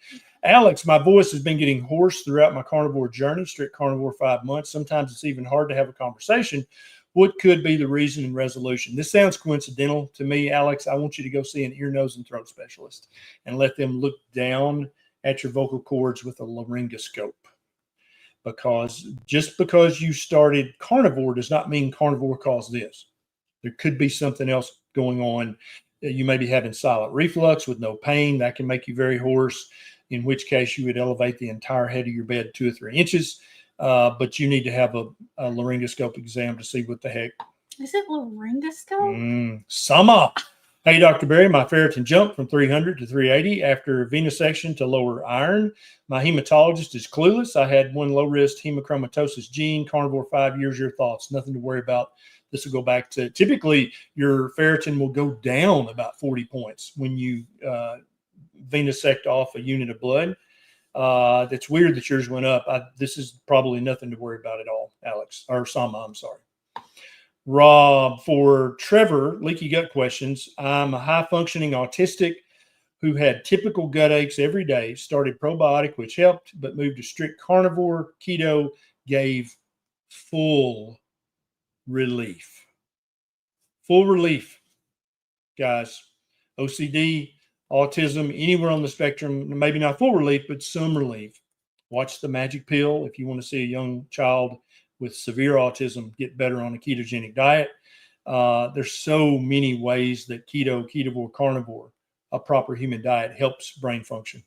Alex, my voice has been getting hoarse throughout my carnivore journey, strict carnivore 5 months. Sometimes it's even hard to have a conversation. What could be the reason and resolution? This sounds coincidental to me, Alex. I want you to go see an ear, nose, and throat specialist and let them look down at your vocal cords with a laryngoscope. Because just because you started carnivore does not mean carnivore caused this. There could be something else going on. You may be having silent reflux with no pain. That can make you very hoarse, in which case you would elevate the entire head of your bed 2 or 3 inches. But you need to have a laryngoscope exam to see what the heck. Is it laryngoscope? Summer. Hey, Dr. Berry, my ferritin jumped from 300 to 380 after venisection to lower iron. My hematologist is clueless. I had 1 low-risk hemochromatosis gene, carnivore 5 years. Your thoughts? Nothing to worry about. This will go back to typically your ferritin will go down about 40 points when you venisect off a unit of blood. That's weird that yours went up. This is probably nothing to worry about at all, Alex, or Sama, I'm sorry. Rob, for Trevor, leaky gut questions. I'm a high-functioning autistic who had typical gut aches every day, started probiotic, which helped, but moved to strict carnivore. Keto gave full relief. Full relief, guys. OCD, autism, anywhere on the spectrum, maybe not full relief, but some relief. Watch the magic pill if you want to see a young child with severe autism get better on a ketogenic diet. There's so many ways that keto, ketovore, carnivore, a proper human diet helps brain function.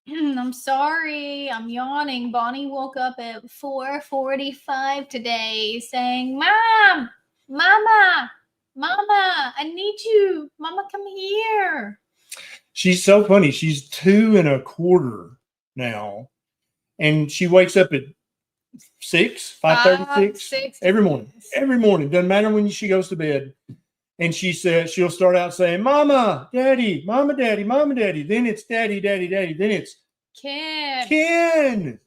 I'm sorry, I'm yawning. Bonnie woke up at 4:45 today saying, Mom, Mama, I need you. Mama, come here. She's so funny. She's 2 1/4 now. And she wakes up at 5:36 every morning. Doesn't matter when she goes to bed. And she said, she'll start out saying, Mama, Daddy, Mama, Daddy, Mama, Daddy. Then it's Daddy, Daddy, Daddy. Then it's Ken.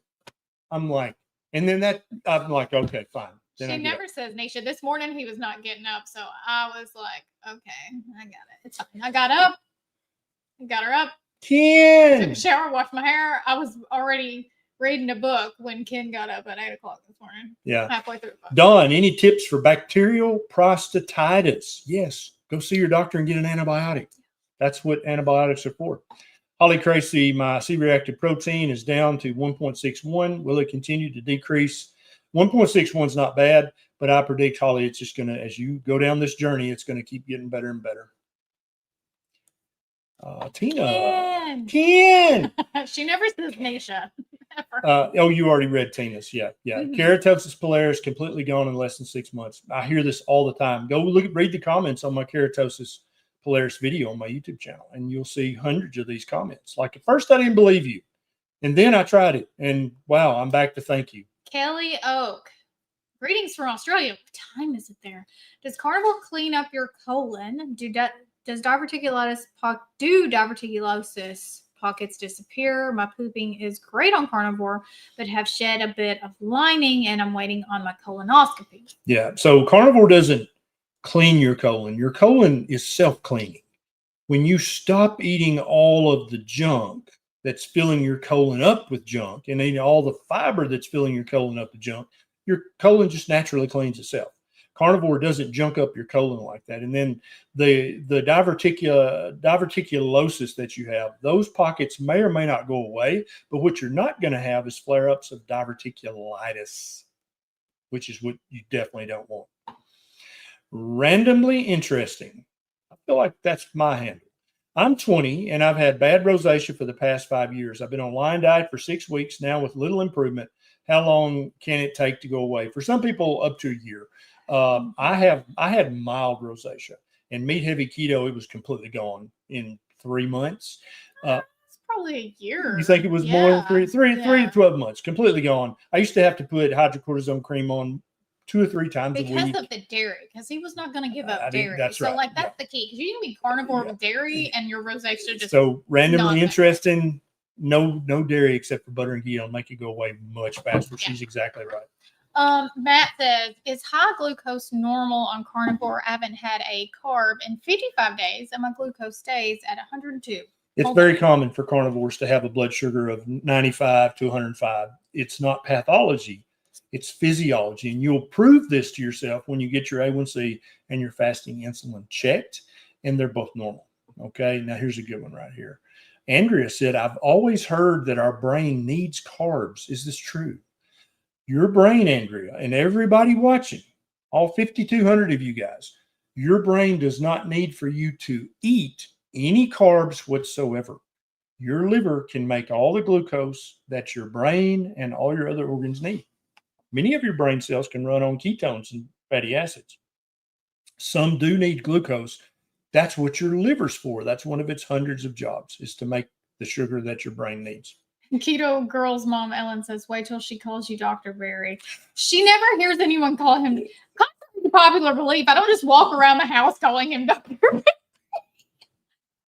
I'm like, okay, fine. Then she never says Neisha. This morning he was not getting up. So I was like, okay, I got it. It's fine. I got up. I got her up. Ken. Took a shower, washed my hair. I was already reading a book when Ken got up at 8 o'clock this morning. Yeah. Halfway through the book. Don, any tips for bacterial prostatitis? Yes. Go see your doctor and get an antibiotic. That's what antibiotics are for. Holly Crazy, my C-reactive protein is down to 1.61. Will it continue to decrease? 1.61 is not bad, but I predict, Holly, it's just going to, as you go down this journey, it's going to keep getting better and better. Tina. Ken. She never says Neisha. You already read Tina's. Yeah. Mm-hmm. Keratosis pilaris completely gone in less than 6 months. I hear this all the time. Go read the comments on my keratosis pilaris video on my YouTube channel, and you'll see hundreds of these comments. Like, at first I didn't believe you, and then I tried it, and wow, I'm back to thank you. Kelly Oak. Greetings from Australia. What time is it there? Does carnivore clean up your colon? Does diverticulosis pockets disappear? My pooping is great on carnivore, but have shed a bit of lining, and I'm waiting on my colonoscopy. Yeah, so carnivore doesn't clean your colon. Your colon is self-cleaning. When you stop eating all of the junk that's filling your colon up with junk and eating all the fiber that's filling your colon up with junk, your colon just naturally cleans itself. Carnivore doesn't junk up your colon like that. And then the diverticulosis that you have, those pockets may or may not go away, but what you're not going to have is flare-ups of diverticulitis, which is what you definitely don't want. Randomly interesting. I feel like that's my handle. I'm 20 and I've had bad rosacea for the past 5 years. I've been on line diet for 6 weeks now with little improvement. How long can it take to go away? For some people, up to a year. I had mild rosacea, and meat heavy keto, it was completely gone in 3 months. It's probably a year. You think it was more than three to 12 months, completely gone. I used to have to put hydrocortisone cream on 2 or 3 times a week. Because of the dairy, because he was not going to give up dairy. That's so, right. That's the key. You can be carnivore with dairy and your rosacea just. So, randomly interesting, no dairy except for butter and ghee will make it go away much faster. Yeah. She's exactly right. Matt says, is high glucose normal on carnivore? I haven't had a carb in 55 days and my glucose stays at 102. It's Okay. very common for carnivores to have a blood sugar of 95 to 105. It's not pathology, it's physiology. And you'll prove this to yourself when you get your A1C and your fasting insulin checked, and they're both normal. Okay, now here's a good one right here. Andrea said, I've always heard that our brain needs carbs. Is this true? Your brain, Andrea, and everybody watching, all 5,200 of you guys, your brain does not need for you to eat any carbs whatsoever. Your liver can make all the glucose that your brain and all your other organs need. Many of your brain cells can run on ketones and fatty acids. Some do need glucose. That's what your liver's for. That's one of its hundreds of jobs, is to make the sugar that your brain needs. Keto Girl's mom, Ellen, says, wait till she calls you Dr. Berry. She never hears anyone call him. Contrary to popular belief, I don't just walk around the house calling him Dr. Berry.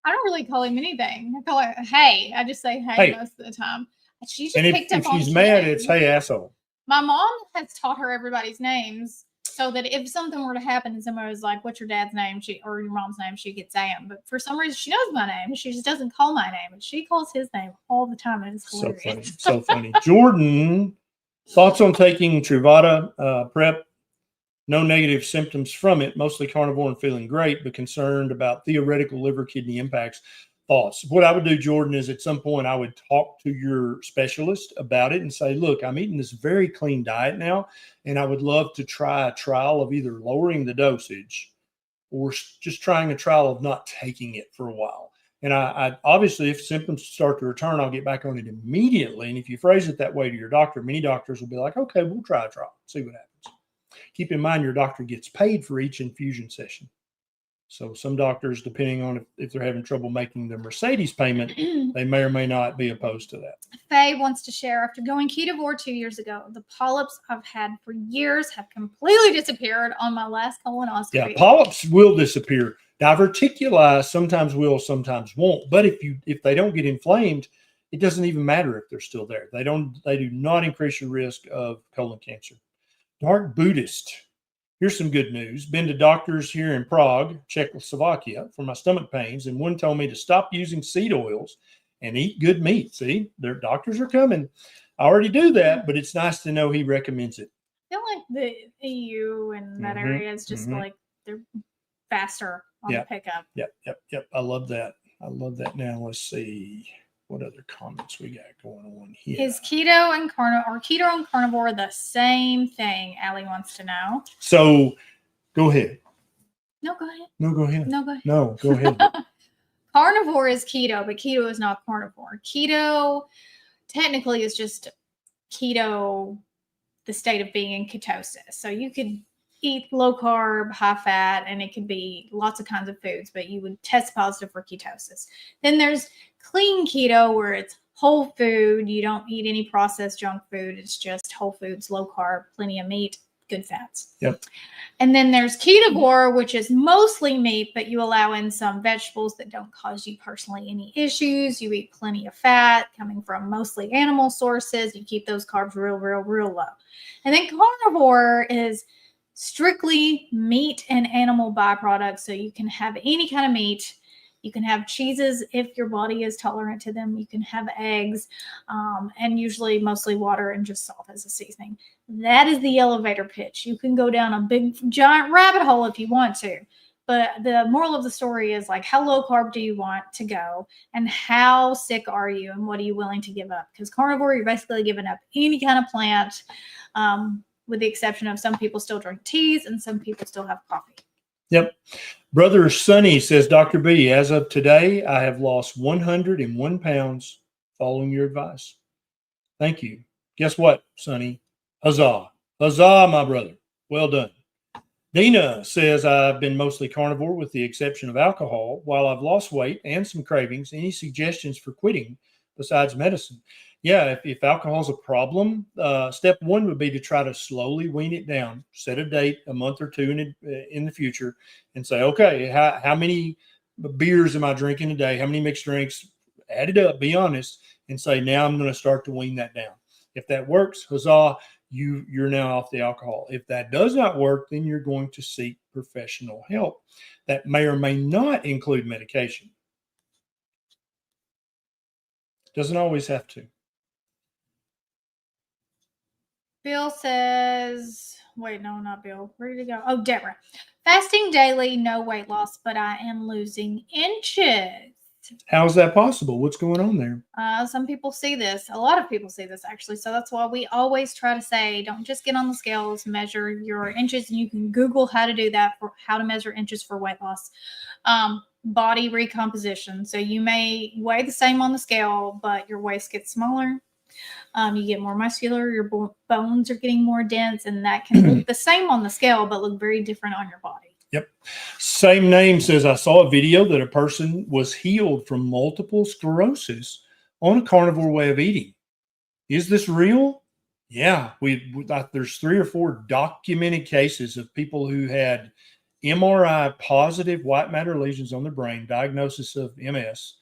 I don't really call him anything. I call it hey. I just say hey most of the time. She just and picked if up on she's mad, Ken. it's hey asshole. My mom has taught her everybody's names so that if something were to happen and somebody was like, what's your dad's name? Or your mom's name, she could say him. But for some reason, she knows my name. She just doesn't call my name. And she calls his name all the time. And it's hilarious. So funny. So funny. Jordan, thoughts on taking Truvada prep? No negative symptoms from it, mostly carnivore and feeling great, but concerned about theoretical liver kidney impacts. Thoughts. What I would do, Jordan, is at some point I would talk to your specialist about it and say, look, I'm eating this very clean diet now, and I would love to try a trial of either lowering the dosage or just trying a trial of not taking it for a while. And I obviously, if symptoms start to return, I'll get back on it immediately. And if you phrase it that way to your doctor, many doctors will be like, okay, we'll try a trial, see what happens. Keep in mind, your doctor gets paid for each infusion session. So some doctors, depending on if they're having trouble making the Mercedes payment, they may or may not be opposed to that. Faye wants to share, after going Ketovore 2 years ago, the polyps I've had for years have completely disappeared on my last colonoscopy. Yeah, polyps will disappear. Diverticuli sometimes will, sometimes won't. But if they don't get inflamed, it doesn't even matter if they're still there. They do not increase your risk of colon cancer. Dark Buddhist. Here's some good news. Been to doctors here in Prague, Czechoslovakia, for my stomach pains, and one told me to stop using seed oils and eat good meat. See, their doctors are coming. I already do that, but it's nice to know he recommends it. I feel like the EU and that area is just like they're faster on the pickup. Yep. I love that. Now let's see what other comments we got going on here. Is keto and carnivore the same thing? Allie wants to know. So go ahead. No, go ahead. No, go ahead. No, go ahead. No, go ahead. Carnivore is keto, but keto is not carnivore. Keto technically is just keto, the state of being in ketosis. So you could eat low carb, high fat, and it could be lots of kinds of foods, but you would test positive for ketosis. Then there's clean keto, where it's whole food. You don't eat any processed junk food. It's just whole foods, low carb, plenty of meat, good fats. Yep. And then there's Ketovore, which is mostly meat, but you allow in some vegetables that don't cause you personally any issues. You eat plenty of fat coming from mostly animal sources. You keep those carbs real low. And then carnivore is strictly meat and animal byproducts. So you can have any kind of meat. You can have cheeses if your body is tolerant to them. You can have eggs, and usually mostly water and just salt as a seasoning. That is the elevator pitch. You can go down a big giant rabbit hole if you want to. But the moral of the story is, like, how low carb do you want to go, and how sick are you, and what are you willing to give up? Because carnivore, you're basically giving up any kind of plant, with the exception of some people still drink teas and some people still have coffee. Yep. Brother Sonny says, Dr. B, as of today, I have lost 101 pounds following your advice. Thank you. Guess what, Sonny? Huzzah. Huzzah, my brother. Well done. Dina says, I've been mostly carnivore with the exception of alcohol. While I've lost weight and some cravings, any suggestions for quitting besides medicine? Yeah, if alcohol is a problem, step one would be to try to slowly wean it down. Set a date, a month or two in the future, and say, okay, how many beers am I drinking a day? How many mixed drinks? Add it up. Be honest. and say, now I'm going to start to wean that down. If that works, huzzah, you're now off the alcohol. If that does not work, then you're going to seek professional help. That may or may not include medication. Doesn't always have to. Bill says, wait, no, not Bill. Where did he go? Oh, Deborah. Fasting daily, no weight loss, but I am losing inches. How is that possible? What's going on there? Some people see this. A lot of people see this, actually. So that's why we always try to say, don't just get on the scales, measure your inches. And you can Google how to do that, for how to measure inches for weight loss. Body recomposition. So you may weigh the same on the scale, but your waist gets smaller. You get more muscular, your bones are getting more dense, and that can look the same on the scale, but look very different on your body. Yep. Same name says, I saw a video that a person was healed from multiple sclerosis on a carnivore way of eating. Is this real? Yeah. There's 3 or 4 documented cases of people who had MRI positive white matter lesions on their brain, diagnosis of MS,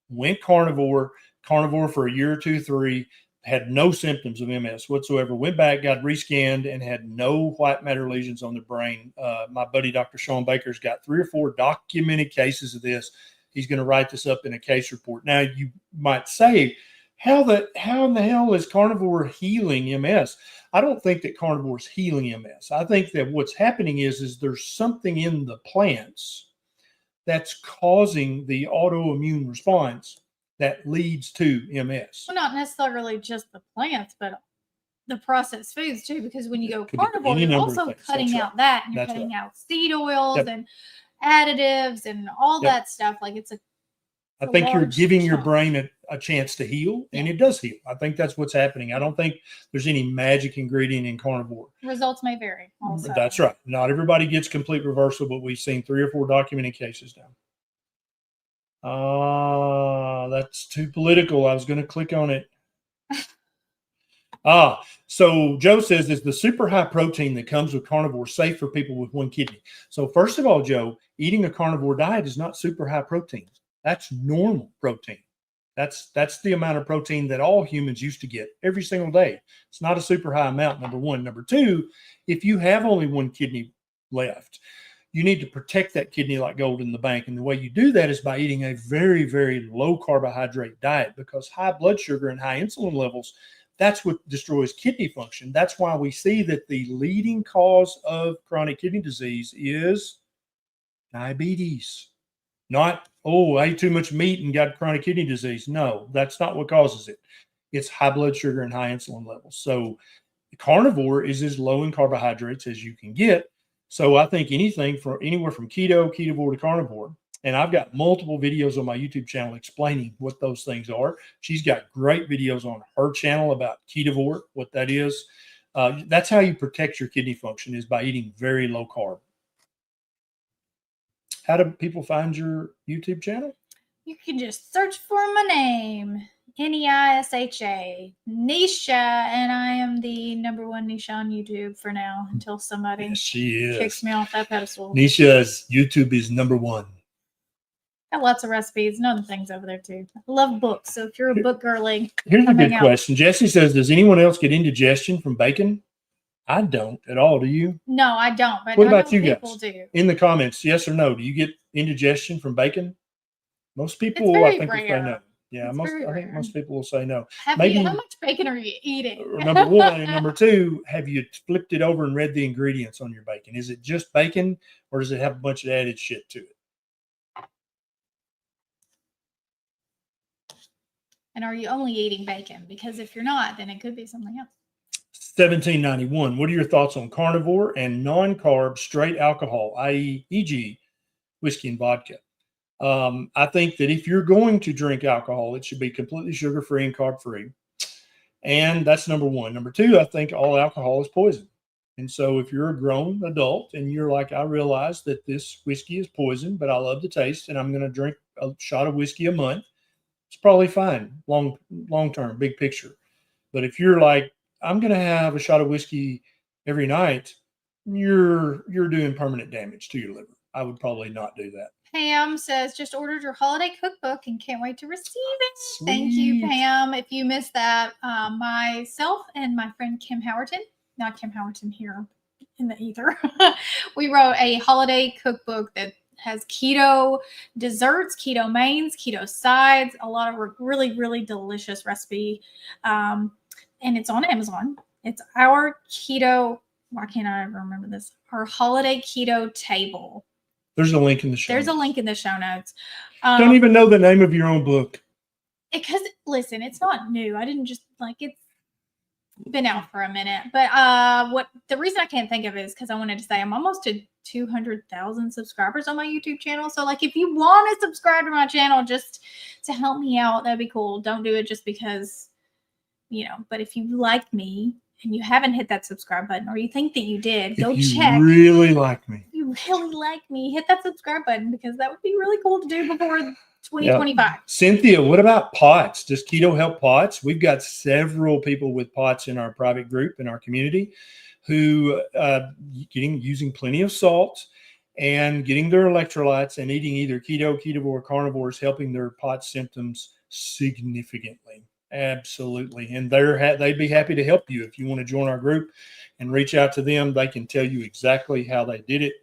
went carnivore for a year or 2, 3, had no symptoms of MS whatsoever, went back, got rescanned, and had no white matter lesions on the brain. My buddy, Dr. Sean Baker's got 3 or 4 documented cases of this. He's going to write this up in a case report. Now, you might say, how in the hell is carnivore healing MS? I don't think that carnivore is healing MS. I think that what's happening is there's something in the plants that's causing the autoimmune response that leads to MS. Well, not necessarily just the plants, but the processed foods too, because when you go carnivore, any you're number also of things. cutting That's out that, and you're That's cutting right. out seed oils Yep. and additives and all Yep. that stuff. Like I think you're large giving your chunk. brain a chance to heal, and it does heal. I think that's what's happening. I don't think there's any magic ingredient in carnivore. Results may vary also. That's right. Not everybody gets complete reversal, but we've seen 3 or 4 documented cases now. That's too political. I was going to click on it. So Joe says, is the super high protein that comes with carnivore safe for people with 1 kidney? So first of all, Joe, eating a carnivore diet is not super high protein. That's normal protein. That's the amount of protein that all humans used to get every single day. It's not a super high amount, number one. Number two, if you have only 1 kidney left, you need to protect that kidney like gold in the bank. And the way you do that is by eating a very, very low carbohydrate diet, because high blood sugar and high insulin levels, that's what destroys kidney function. That's why we see that the leading cause of chronic kidney disease is diabetes. Not, I ate too much meat and got chronic kidney disease. No, that's not what causes it. It's high blood sugar and high insulin levels. So carnivore is as low in carbohydrates as you can get. So I think anything from anywhere from keto, ketovore to carnivore. And I've got multiple videos on my YouTube channel explaining what those things are. She's got great videos on her channel about ketovore, what that is. That's how you protect your kidney function, is by eating very low carb. How do people find your YouTube channel? You can just search for my name, Neisha, Neisha, and I am the #1 Neisha on YouTube for now, until somebody Yes, she is. kicks me off that pedestal. Neisha's YouTube is #1. Got lots of recipes and other things over there too. I love books, so if you're a book girly, Here's a come good hang out. question. Jesse says, does anyone else get indigestion from bacon? I don't at all. Do you? No, I don't. But What I know about you people guys? do. In the comments, yes or no? Do you get indigestion from bacon? Most people, very I think, will say rare. no. Yeah, It's I very think rare. most people will say no. How Maybe- much bacon are you eating? Number one. And number two, have you flipped it over and read the ingredients on your bacon? Is it just bacon, or does it have a bunch of added shit to it? And are you only eating bacon? Because if you're not, then it could be something else. 1791. What are your thoughts on carnivore and non-carb straight alcohol, i.e., e.g., whiskey and vodka? I think that if you're going to drink alcohol, it should be completely sugar-free and carb-free. And that's number one. Number two, I think all alcohol is poison. And so if you're a grown adult and you're like, I realize that this whiskey is poison, but I love the taste, and I'm going to drink a shot of whiskey a month, it's probably fine, long-term, big picture. But if you're like, I'm going to have a shot of whiskey every night, you're doing permanent damage to your liver. I would probably not do that. Pam says, just ordered your holiday cookbook and can't wait to receive it. Thank you, Sweet. Pam. If you missed that, myself and my friend Kim Howerton, not Kim Howerton here in the ether, we wrote a holiday cookbook that has keto desserts, keto mains, keto sides, a lot of really, really delicious recipe. And it's on Amazon. It's our keto, why can't I ever remember this? Our holiday keto table. There's a link in the show. There's a notes. link in the show notes. Don't even know the name of your own book. Because listen, it's not new. I didn't just it's been out for a minute. But what the reason I can't think of it is because I wanted to say I'm almost to 200,000 subscribers on my YouTube channel. So if you want to subscribe to my channel just to help me out, that'd be cool. Don't do it just because, but if you like me and you haven't hit that subscribe button, or you think that you did, go If you check. really like me. If you really like me, hit that subscribe button because that would be really cool to do before 2025. Yep. Cynthia, what about pots? Does keto help pots? We've got several people with pots in our private group in our community who using plenty of salt and getting their electrolytes and eating either keto, ketovore, or carnivore is helping their pot symptoms significantly. Absolutely. And they'd be happy to help you. If you want to join our group and reach out to them, they can tell you exactly how they did it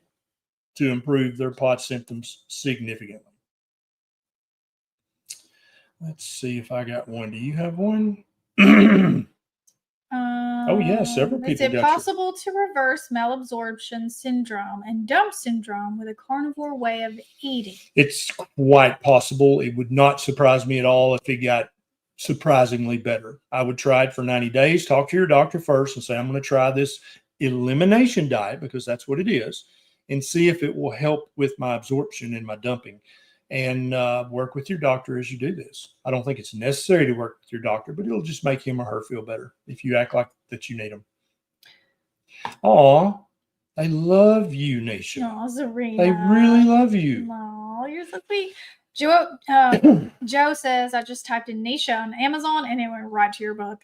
to improve their pot symptoms significantly. Let's see if I got one. Do you have one? Oh, yeah, several people. Is it possible to reverse malabsorption syndrome and dump syndrome with a carnivore way of eating? It's quite possible. It would not surprise me at all if it got surprisingly better. I would try it for 90 days. Talk to your doctor first and say, I'm going to try this elimination diet, because that's what it is, and see if it will help with my absorption and my dumping. And work with your doctor as you do this. I don't think it's necessary to work with your doctor, but it'll just make him or her feel better if you act like that you need them. Aw, they love you, Neisha. Oh, Zarina. They really love you. Oh, you're so sweet. Joe says, I just typed in Neisha on Amazon and it went right to your book.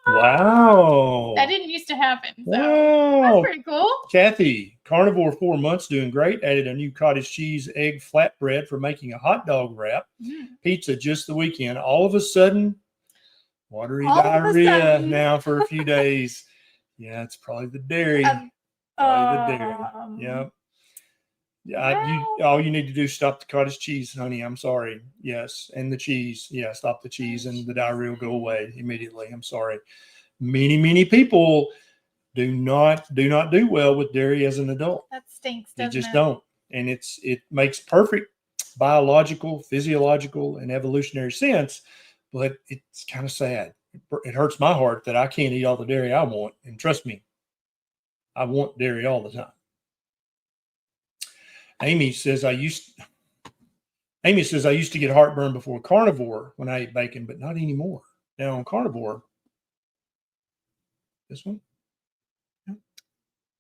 Wow. That didn't used to happen. So Wow. that's pretty cool. Kathy, carnivore 4 months, doing great. Added a new cottage cheese egg flatbread for making a hot dog wrap. Pizza just the weekend. All of a sudden, watery diarrhea now for a few days. Yeah, it's probably the dairy. Probably the dairy. Yep. All you need to do is stop the cottage cheese, honey. I'm sorry. Yes. And the cheese. Yeah, stop the cheese and the diarrhea will go away immediately. I'm sorry. Many people do not do well with dairy as an adult. That stinks, doesn't it? They just don't. And it makes perfect biological, physiological, and evolutionary sense, but it's kind of sad. It hurts my heart that I can't eat all the dairy I want. And trust me, I want dairy all the time. Amy says I used to get heartburn before carnivore when I ate bacon, but not anymore. Now on carnivore, this one.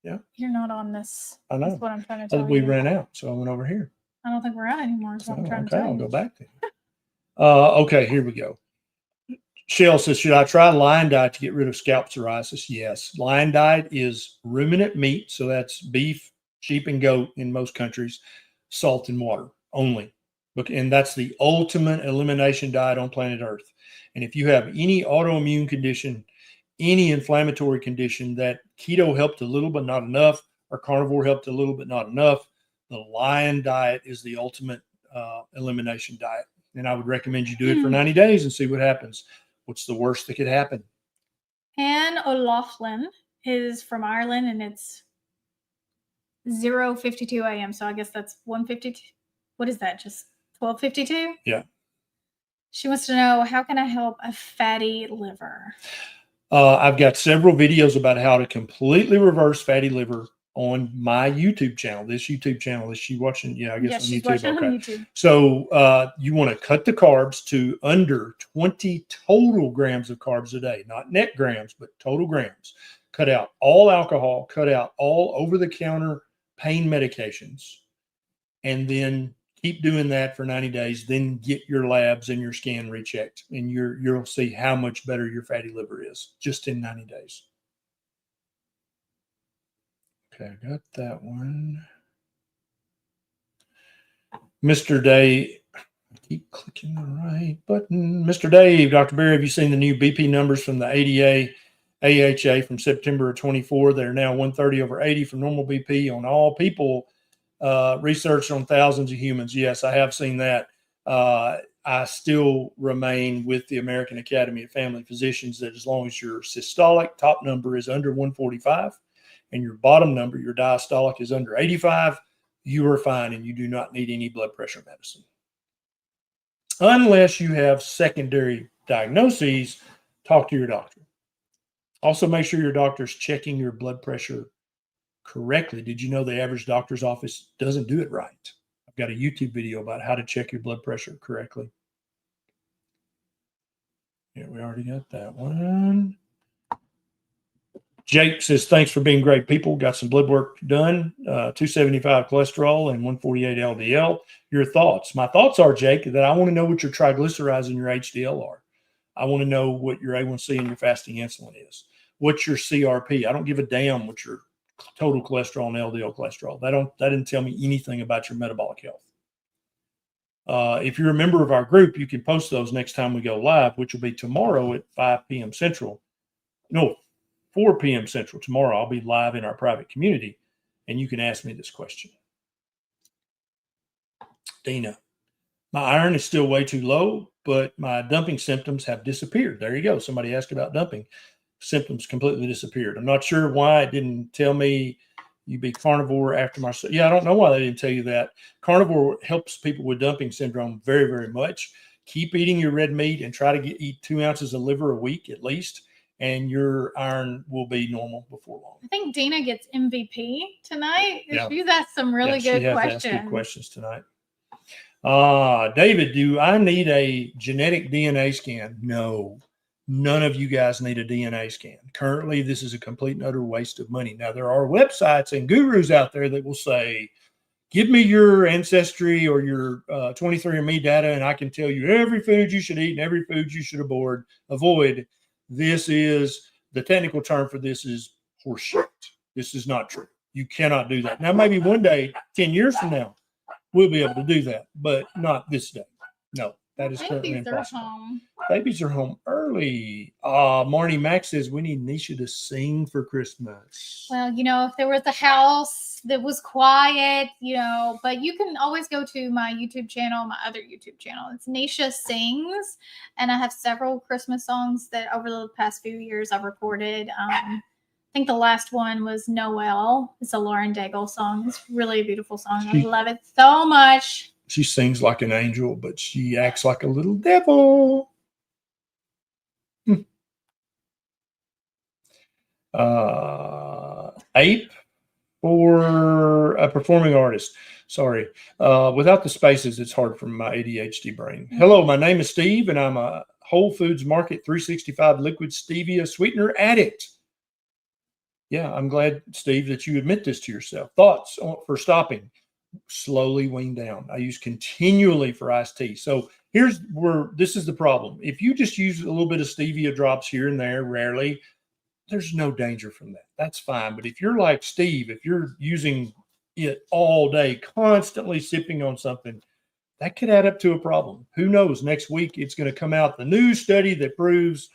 Yeah. You're not on this. I know. That's what I'm trying to tell you. We ran out, so I went over here. I don't think we're out anymore. Is what I'm trying to tell you. I'll go back then. Okay, here we go. Shell says, should I try lion diet to get rid of scalp psoriasis? Yes. Lion diet is ruminant meat, so that's beef, sheep, and goat in most countries, salt and water only. And that's the ultimate elimination diet on planet Earth. And if you have any autoimmune condition, any inflammatory condition that keto helped a little but not enough, or carnivore helped a little but not enough, the lion diet is the ultimate elimination diet. And I would recommend you do it for 90 days and see what happens. What's the worst that could happen? Anne O'Loughlin is from Ireland, and it's 0:52 a.m. So I guess that's 1:52. What is that? Just 12:52? Yeah. She wants to know, how can I help a fatty liver? I've got several videos about how to completely reverse fatty liver on my YouTube channel. This YouTube channel, is she watching? Yeah, I guess on she's YouTube. watching Okay. on YouTube. So you want to cut the carbs to under 20 total grams of carbs a day, not net grams, but total grams. Cut out all alcohol, cut out all over-the-counter pain medications, and then keep doing that for 90 days. Then get your labs and your scan rechecked, and you'll see how much better your fatty liver is just in 90 days. Okay, I got that one. Mr. Dave, I keep clicking the right button. Mr. Dave, Dr. Berry, have you seen the new BP numbers from the ADA, AHA from September of 24? They're now 130/80 for normal BP on all people, research on thousands of humans. Yes, I have seen that. I still remain with the American Academy of Family Physicians that as long as your systolic top number is under 145 and your bottom number, your diastolic, is under 85, you are fine and you do not need any blood pressure medicine. Unless you have secondary diagnoses, talk to your doctor. Also, make sure your doctor's checking your blood pressure correctly. Did you know the average doctor's office doesn't do it right? I've got a YouTube video about how to check your blood pressure correctly. Yeah, we already got that one. Jake says, thanks for being great people. Got some blood work done. 275 cholesterol and 148 LDL. Your thoughts? My thoughts are, Jake, that I want to know what your triglycerides and your HDL are. I want to know what your A1C and your fasting insulin is. What's your CRP? I don't give a damn what your total cholesterol and LDL cholesterol. That didn't tell me anything about your metabolic health. If you're a member of our group, you can post those next time we go live, which will be tomorrow at 5 p.m. Central. No, 4 p.m. Central. Tomorrow I'll be live in our private community, and you can ask me this question. Dina, my iron is still way too low, but my dumping symptoms have disappeared. There you go. Somebody asked about dumping. Symptoms completely disappeared. I'm not sure why it didn't tell me you be carnivore after my. Yeah, I don't know why they didn't tell you that. Carnivore helps people with dumping syndrome very, very much. Keep eating your red meat and try to eat 2 ounces of liver a week at least, and your iron will be normal before long. I think Dina gets MVP tonight. Yeah. She's asked some really good questions. Asked good questions tonight. David, do I need a genetic DNA scan? No. None of you guys need a DNA scan. Currently, this is a complete and utter waste of money. Now, there are websites and gurus out there that will say, give me your ancestry or your 23andMe data, and I can tell you every food you should eat and every food you should avoid. This is, the technical term for this is horseshit. This is not true. You cannot do that. Now, maybe one day, 10 years from now, we'll be able to do that, but not this day. No. That is currently impossible. Babies are home early. Marnie Mack says we need Neisha to sing for Christmas. Well, if there was a house that was quiet, but you can always go to my YouTube channel, my other YouTube channel. It's Neisha Sings, and I have several Christmas songs that over the past few years I've recorded. I think the last one was Noel. It's a Lauren Daigle song. It's really a beautiful song. I love it so much. She sings like an angel, but she acts like a little devil. Ape for a performing artist. Sorry. Without the spaces, it's hard for my ADHD brain. Hello, my name is Steve, and I'm a Whole Foods Market 365 liquid stevia sweetener addict. Yeah, I'm glad, Steve, that you admit this to yourself. Thoughts for stopping? Slowly wean down. I use continually for iced tea. So here's where this is the problem. If you just use a little bit of stevia drops here and there, rarely, there's no danger from that. That's fine. But if you're like Steve, if you're using it all day, constantly sipping on something, that could add up to a problem. Who knows? Next week, it's going to come out the new study that proves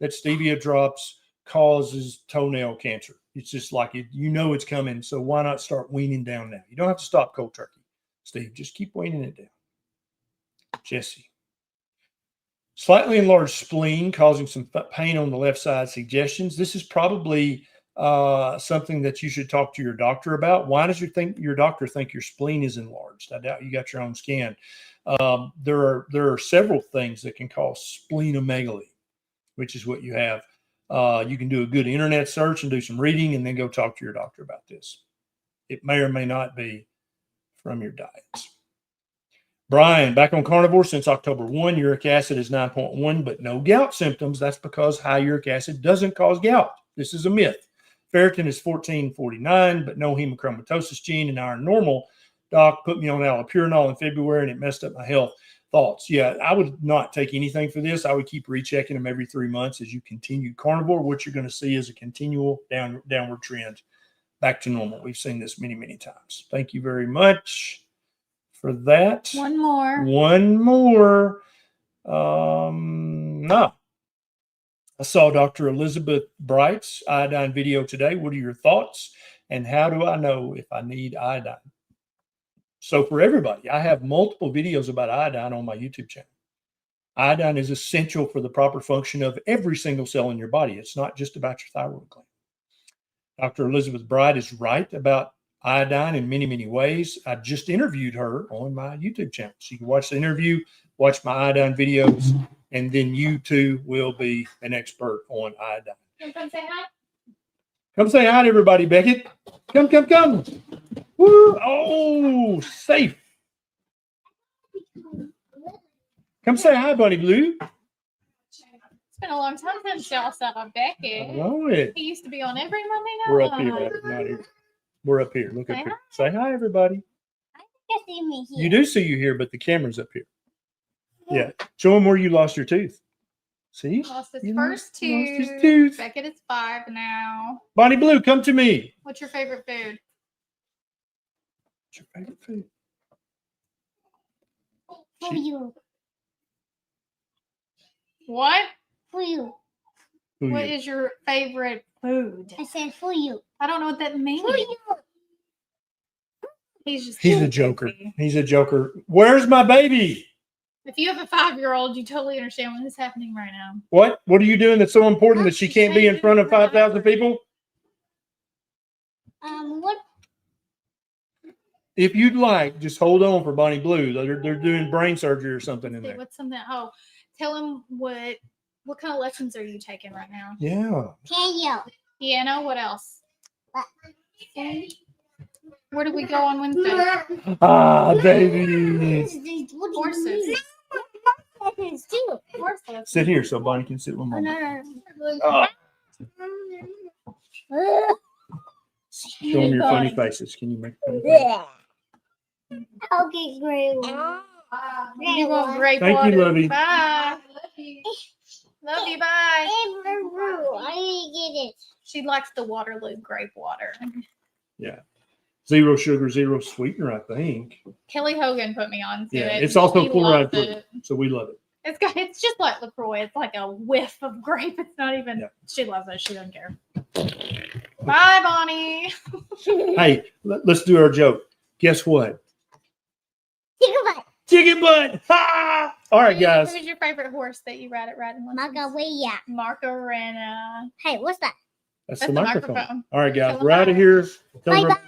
that stevia drops causes toenail cancer. It's just like it's coming. So why not start weaning down now? You don't have to stop cold turkey, Steve. Just keep weaning it down. Jesse. Slightly enlarged spleen causing some pain on the left side. Suggestions. This is probably something that you should talk to your doctor about. Why does your doctor think your spleen is enlarged? I doubt you got your own scan. There are several things that can cause splenomegaly, which is what you have. You can do a good internet search and do some reading and then go talk to your doctor about this. It may or may not be from your diets. Brian, back on carnivore since October 1, uric acid is 9.1, but no gout symptoms. That's because high uric acid doesn't cause gout. This is a myth. Ferritin is 1449, but no hemochromatosis gene and iron normal. Doc put me on allopurinol in February and it messed up my health. Thoughts? Yeah, I would not take anything for this. I would keep rechecking them every 3 months as you continue carnivore. What you're going to see is a continual downward trend back to normal. We've seen this many, many times. Thank you very much for that. One more. One more. No. I saw Dr. Elizabeth Bright's iodine video today. What are your thoughts? And how do I know if I need iodine? So for everybody, I have multiple videos about iodine on my YouTube channel. Iodine is essential for the proper function of every single cell in your body. It's not just about your thyroid gland. Dr. Elizabeth Bright is right about iodine in many, many ways. I just interviewed her on my YouTube channel. So you can watch the interview, watch my iodine videos, and then you too will be an expert on iodine. Come say hi. Come say hi to everybody, Beckett. Come, come, come. Woo! Oh, safe. Come say hi, Bunny Blue. It's been a long time since y'all saw Beckett. I know it. He used to be on every Monday night. We're up here, not here. We're up here. Look up here. Say hi, everybody. You see me here. You do see you here, but the camera's up here. Yeah. Show them where you lost your tooth. See? Lost his You first lost tooth. his tooth. Beckett is 5 now. Bonnie Blue, come to me. What's your favorite food? What's your favorite food? For you. What? For you. Who What you? is your favorite food? I said for you. I don't know what that means. For you. He's just He's a joker. He's a joker. Where's my baby? If you have a 5-year-old, you totally understand what is happening right now. What? What are you doing that's so important that she can't be in front of 5,000 people? What? If you'd like, just hold on for Bonnie Blue. They're doing brain surgery or something in See, there. what's something? Oh, tell him what kind of lessons are you taking right now? Yeah. Piano. Piano. What else? Where do we go on Wednesday? Ah, baby. Horses. Too. Horses. Sit here so Bonnie can sit one Oh, more. no. Oh, Oh. show them your funny faces. Can you make funny faces? Okay, great. You want grape Thank you, water? Lovey. Bye. Love you. Bye. I need to get it. She likes the Waterloo grape water. Yeah. 0 sugar, 0 sweetener, I think. Kelly Hogan put me on to Yeah. it. It's also He fluoride loves free, it. so we love it. It's just like LaCroix. It's like a whiff of grape. It's not even. Yeah. She loves it. She doesn't care. Bye, Bonnie. Hey, let's do our joke. Guess what? Goodbye. Chicken butt. Ha! All right, guys. Who's your favorite horse that you ride at riding lessons? Magawaya. Macarena. Hey, what's that? That's That's the the microphone. microphone. All right, guys. Tell 'em We're out of bye. here. Tell 'em Bye bye.